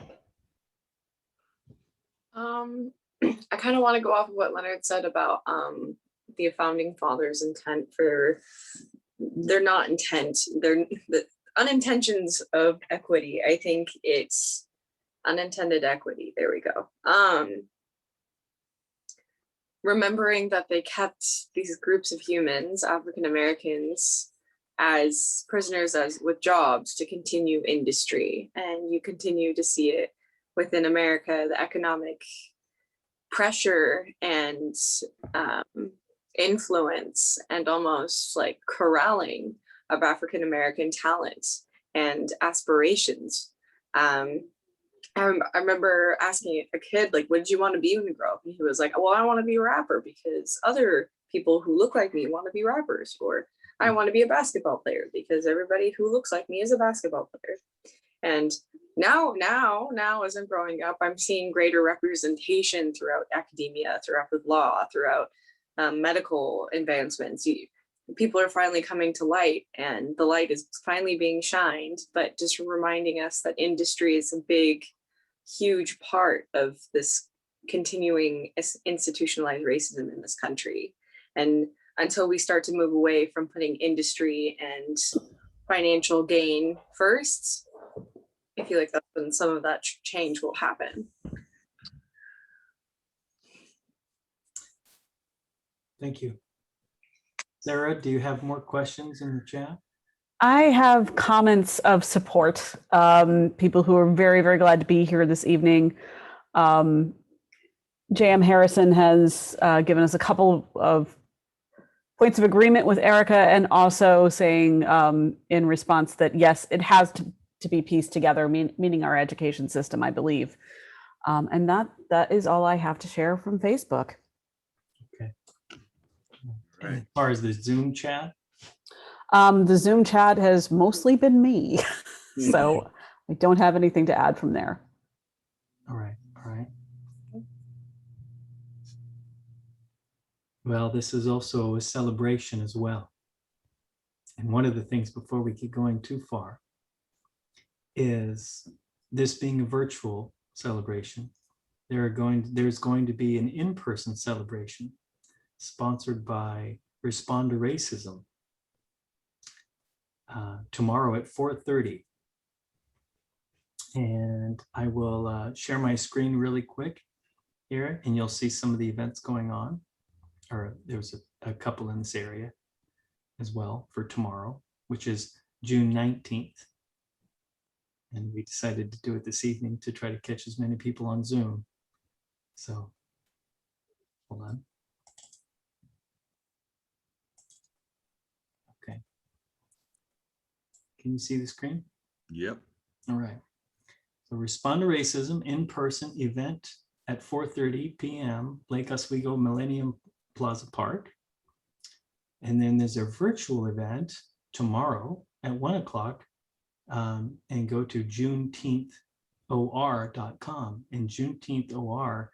I kind of want to go off of what Leonard said about the founding fathers' intent for, they're not intent, they're the unintentions of equity. I think it's unintended equity. There we go. Remembering that they kept these groups of humans, African Americans, as prisoners, as with jobs to continue industry. And you continue to see it within America, the economic pressure and influence and almost like corralling of African American talent and aspirations. I remember asking a kid, like, what did you want to be when you grow up? And he was like, well, I want to be a rapper because other people who look like me want to be rappers, or I want to be a basketball player because everybody who looks like me is a basketball player. And now as I'm growing up, I'm seeing greater representation throughout academia, throughout the law, throughout medical advancements. People are finally coming to light, and the light is finally being shined, but just reminding us that industry is a big, huge part of this continuing institutionalized racism in this country. And until we start to move away from putting industry and financial gain first, I feel like that's when some of that change will happen. Thank you. Sarah, do you have more questions in the chat? I have comments of support. People who are very, very glad to be here this evening. J.M. Harrison has given us a couple of points of agreement with Erica, and also saying in response that, yes, it has to be pieced together, meaning our education system, I believe. And that is all I have to share from Facebook. Okay. Right. As far as the Zoom chat? The Zoom chat has mostly been me, so I don't have anything to add from there. All right, all right. Well, this is also a celebration as well. And one of the things, before we get going too far, is this being a virtual celebration, there's going to be an in-person celebration sponsored by Respond to Racism tomorrow at 4:30. And I will share my screen really quick here, and you'll see some of the events going on. Or there's a couple in this area as well for tomorrow, which is June 19th. And we decided to do it this evening to try to catch as many people on Zoom. So, hold on. Okay. Can you see the screen? Yep. All right. So Respond to Racism in-person event at 4:30 p.m. Lake Oswego Millennium Plaza Park. And then there's a virtual event tomorrow at 1 o'clock, and go to Juneteenth And Juneteenth OR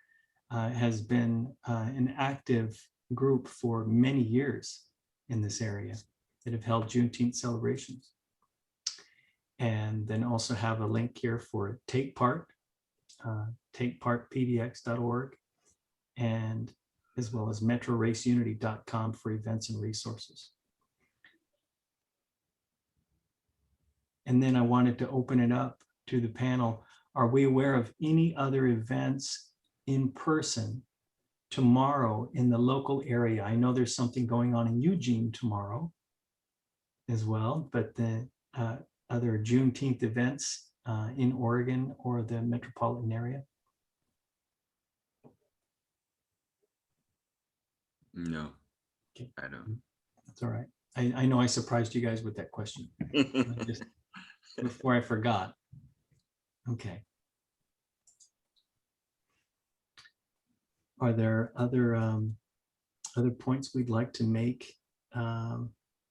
has been an active group for many years in this area that have held Juneteenth celebrations. And then also have a link here for Take Part, takepartpdx.org, and as well as metroraceunity.com for events and resources. And then I wanted to open it up to the panel. Are we aware of any other events in person tomorrow in the local area? I know there's something going on in Eugene tomorrow as well, but the other Juneteenth events in Oregon or the metropolitan area? No, Okay. I don't. That's all right. I know I surprised you guys with that question. Just before I forgot. Okay. Are there other points we'd like to make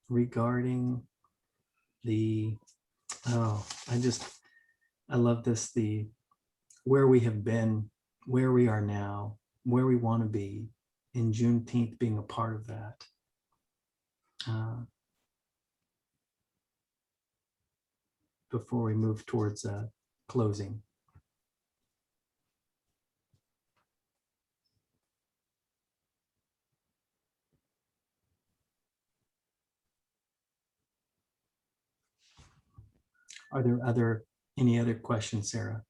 regarding the, I love this, the where we have been, where we are now, where we want to be, and Juneteenth being a part of that. Before we move towards closing. Are there any other questions, Sarah?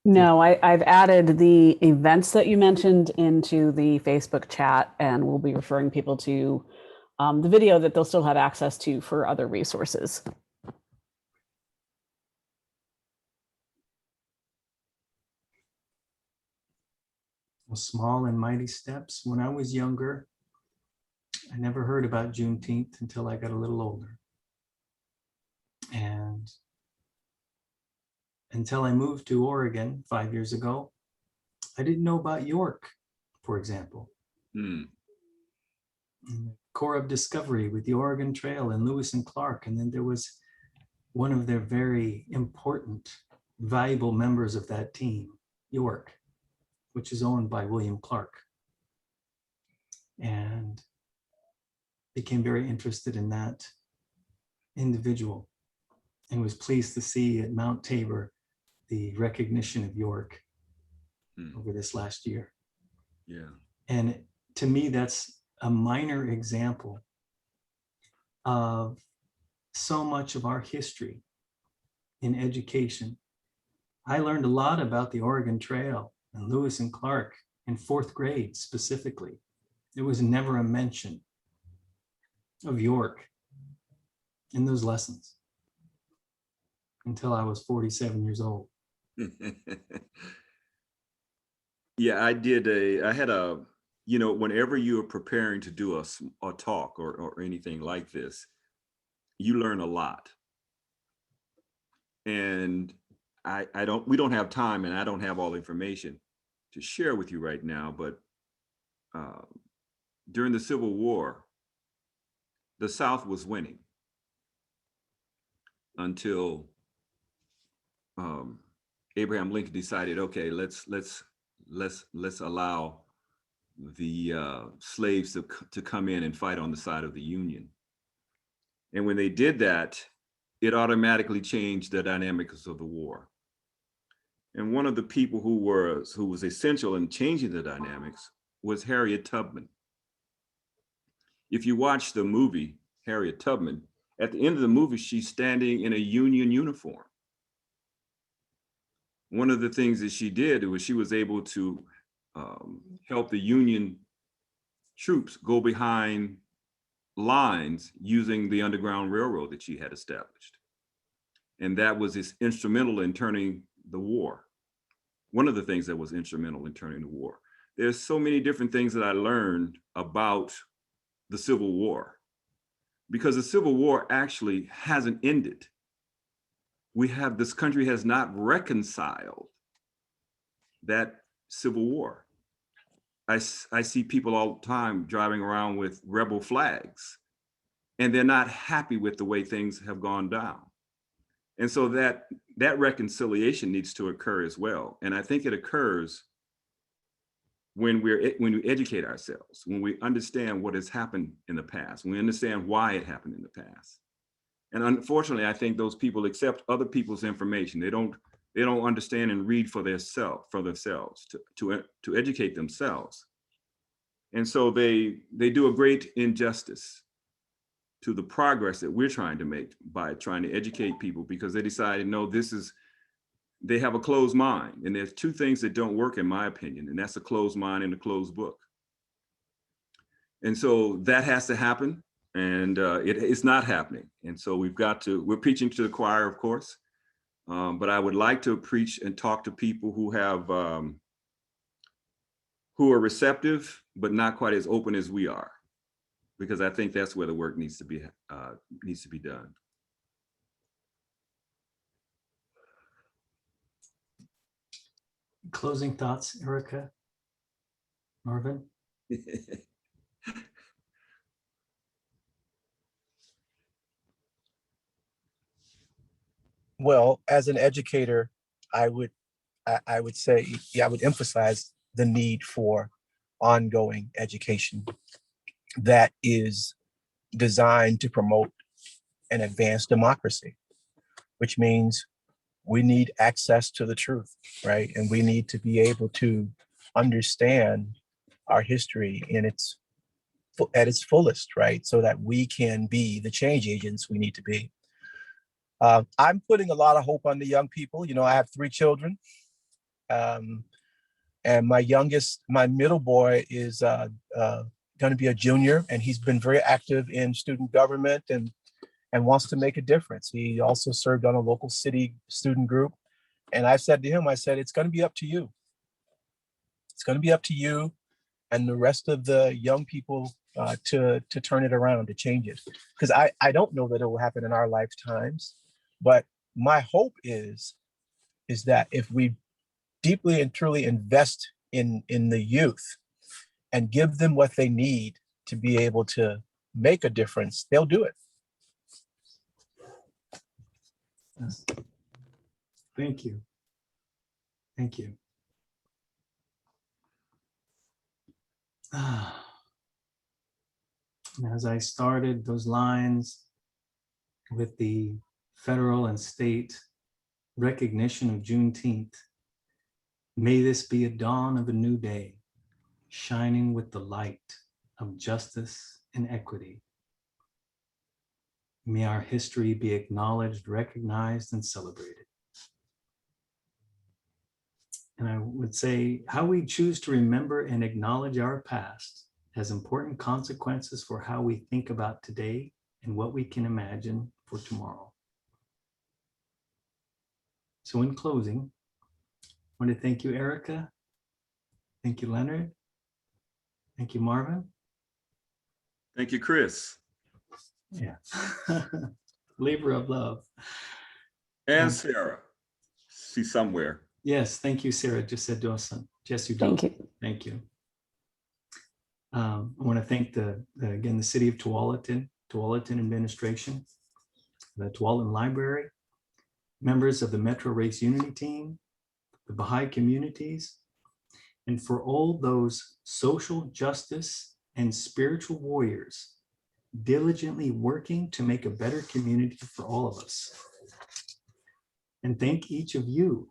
No, I've added the events that you mentioned into the Facebook chat, and we'll be referring people to the video that they'll still have access to for other resources. Well, small and mighty steps. When I was younger, I never heard about Juneteenth until I got a little older. And until I moved to Oregon 5 years ago, I didn't know about York, for example. Corps of Discovery with the Oregon Trail and Lewis and Clark. And then there was one of their very important, valuable members of that team, York, which is owned by William Clark. And became very interested in that individual and was pleased to see at Mount Tabor the recognition of York over this last year. Yeah. And to me, that's a minor example of so much of our history in education. I learned a lot about the Oregon Trail and Lewis and Clark in 4th grade specifically. There was never a mention of York in those lessons until I was 47 years old. Yeah, I had a, whenever you're preparing to do a talk or anything like this, you learn a lot. And we don't have time, and I don't have all the information to share with you right now, but during the Civil War, the South was winning until Abraham Lincoln decided, okay, let's allow the slaves to come in and fight on the side of the Union. And when they did that, it automatically changed the dynamics of the war. And one of the people who was essential in changing the dynamics was Harriet Tubman. If you watch the movie Harriet Tubman, at the end of the movie, she's standing in a Union uniform. One of the things that she did was she was able to help the Union troops go behind lines using the Underground Railroad that she had established. And that was instrumental in turning the war. One of the things that was instrumental in turning the war. There's so many different things that I learned about the Civil War, because the Civil War actually hasn't ended. This country has not reconciled that Civil War. I see people all the time driving around with rebel flags, and they're not happy with the way things have gone down. And so that reconciliation needs to occur as well. And I think it occurs when we educate ourselves, when we understand what has happened in the past, when we understand why it happened in the past. And unfortunately, I think those people accept other people's information. They don't understand and read for themselves to educate themselves. And so they do a great injustice to the progress that we're trying to make by trying to educate people, because they decided, no, they have a closed mind. And there's two things that don't work, in my opinion, and that's a closed mind and a closed book. And so that has to happen, and it's not happening. And so we're preaching to the choir, of course, but I would like to preach and talk to people who are receptive, but not quite as open as we are, because I think that's where the work needs to be done. Closing thoughts, Erica, Marvin? Well, as an educator, I would say, I would emphasize the need for ongoing education that is designed to promote and advance democracy, which means we need access to the truth, right? And we need to be able to understand our history at its fullest, right? So that we can be the change agents we need to be. I'm putting a lot of hope on the young people. I have 3 children. And my middle boy is going to be a junior, and he's been very active in student government and wants to make a difference. He also served on a local city student group. And I said to him, it's going to be up to you. It's going to be up to you and the rest of the young people to turn it around, to change it. Because I don't know that it will happen in our lifetimes, but my hope is that if we deeply and truly invest in the youth and give them what they need to be able to make a difference, they'll do it. Yes. Thank you. Thank you. As I started those lines with the federal and state recognition of Juneteenth, may this be a dawn of a new day, shining with the light of justice and equity. May our history be acknowledged, recognized, and celebrated. And I would say how we choose to remember and acknowledge our past has important consequences for how we think about today and what we can imagine for tomorrow. So in closing, I want to thank you, Erica. Thank you, Leonard. Thank you, Marvin. Thank you, Chris. Yeah. Labor of love. And Sarah. She's somewhere. Yes, thank you, Sarah. Just said Dawson. Yes, you do. Thank you. Thank you. I want to thank again, the City of Tualatin administration, the Tualatin Library, members of the Metro Race Unity Team, the Baha'i communities, and for all those social justice and spiritual warriors diligently working to make a better community for all of us. And thank each of you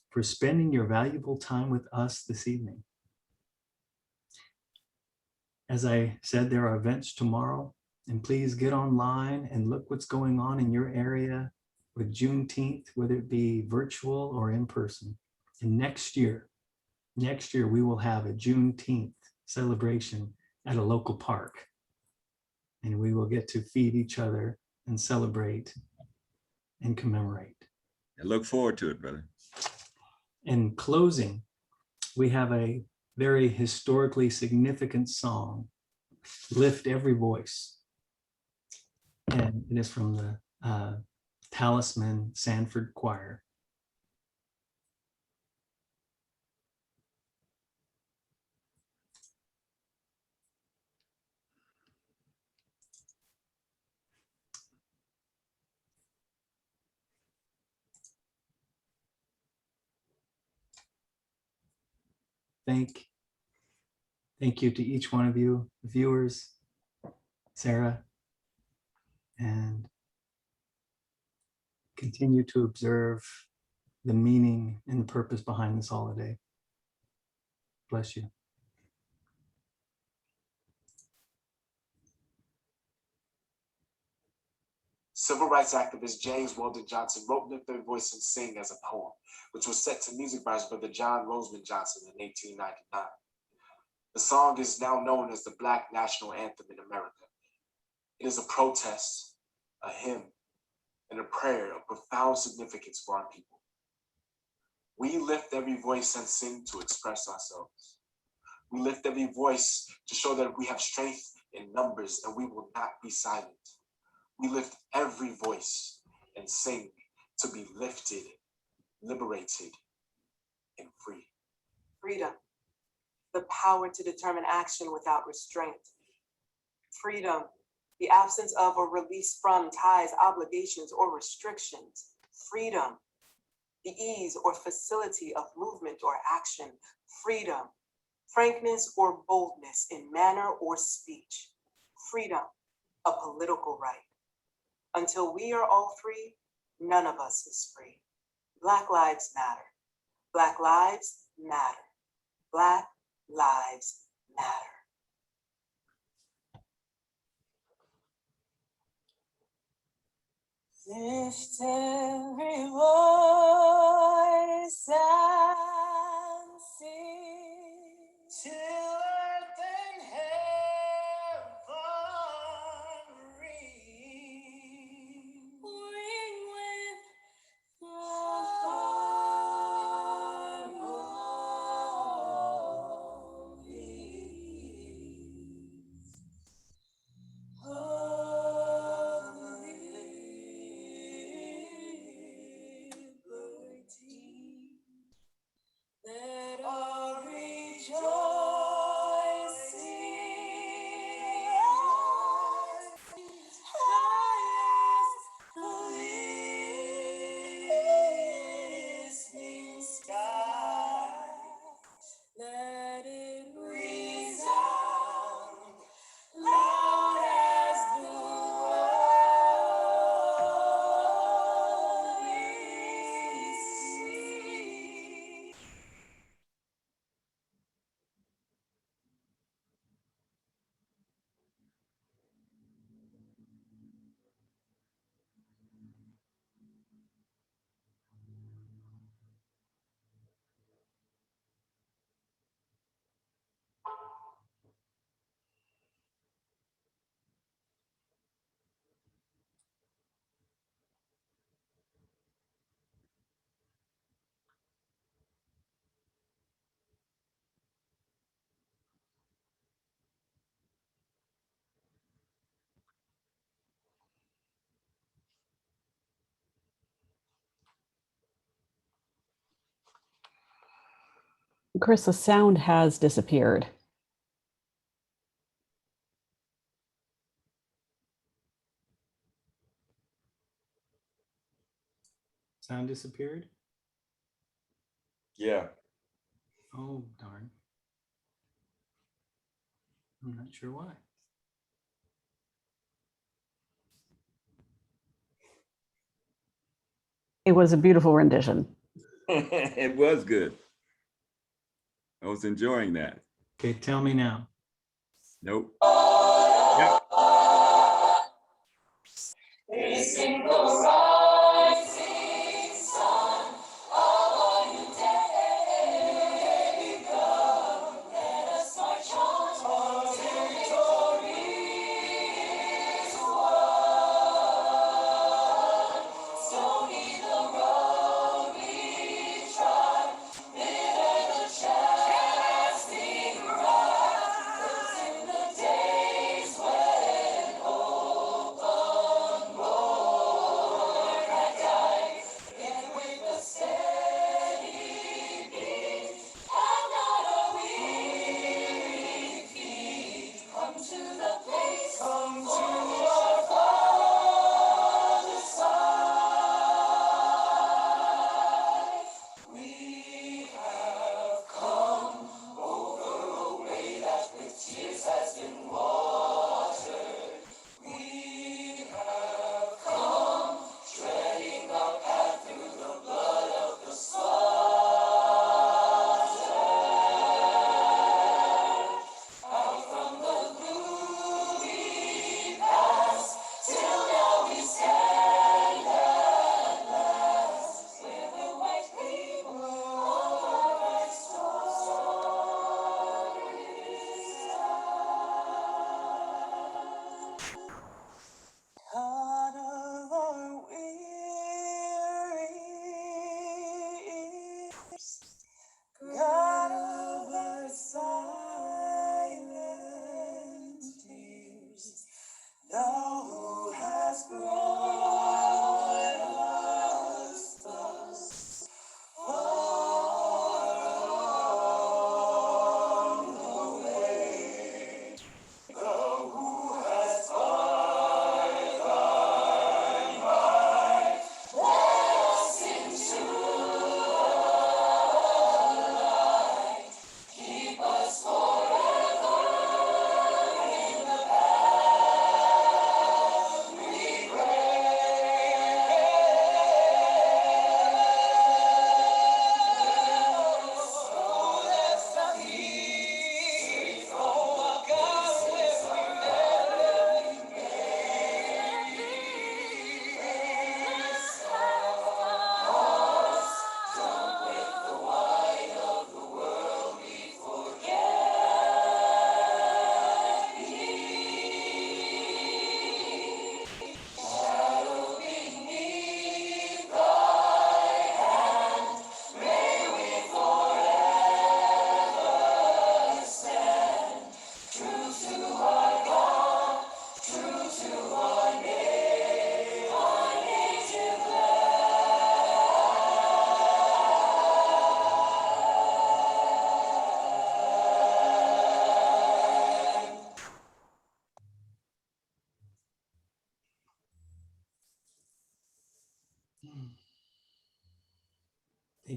for spending your valuable time with us this evening. As I said, there are events tomorrow, and please get online and look what's going on in your area with Juneteenth, whether it be virtual or in person. And next year we will have a Juneteenth celebration at a local park. And we will get to feed each other and celebrate and commemorate. I look forward to it, brother. In closing, we have a very historically significant song, Lift Every Voice. And it is from the Talisman Sanford Choir. Thank you to each one of you, viewers, Sarah, and continue to observe the meaning and the purpose behind this holiday. Bless you. Civil rights activist James Weldon Johnson wrote Lift Their Voice and Sing as a poem, which was set to music by his brother John Roseman Johnson in 1899. The song is now known as the Black National Anthem in America. It is a protest, a hymn, and a prayer of profound significance for our people. We lift every voice and sing to express ourselves. We lift every voice to show that we have strength in numbers and we will not be silent. We lift every voice and sing to be lifted, liberated, and free. Freedom, the power to determine action without restraint. Freedom, the absence of or release from ties, obligations, or restrictions. Freedom, the ease or facility of movement or action. Freedom, frankness or boldness in manner or speech. Freedom, a political right. Until we are all free, none of us is free. Black lives matter. Black lives matter. Black lives matter. Lift every voice and sing till earth and heaven ring. Ring with the let all rejoicing highest the listening sky. Let it resound loud as the world we see. Chris, the sound has disappeared. Sound disappeared? Yeah. Oh, darn. I'm not sure why. It was a beautiful rendition. It was good. I was enjoying that. Okay, tell me now. Nope.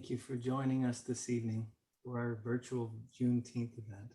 Thank you for joining us this evening for our virtual Juneteenth event.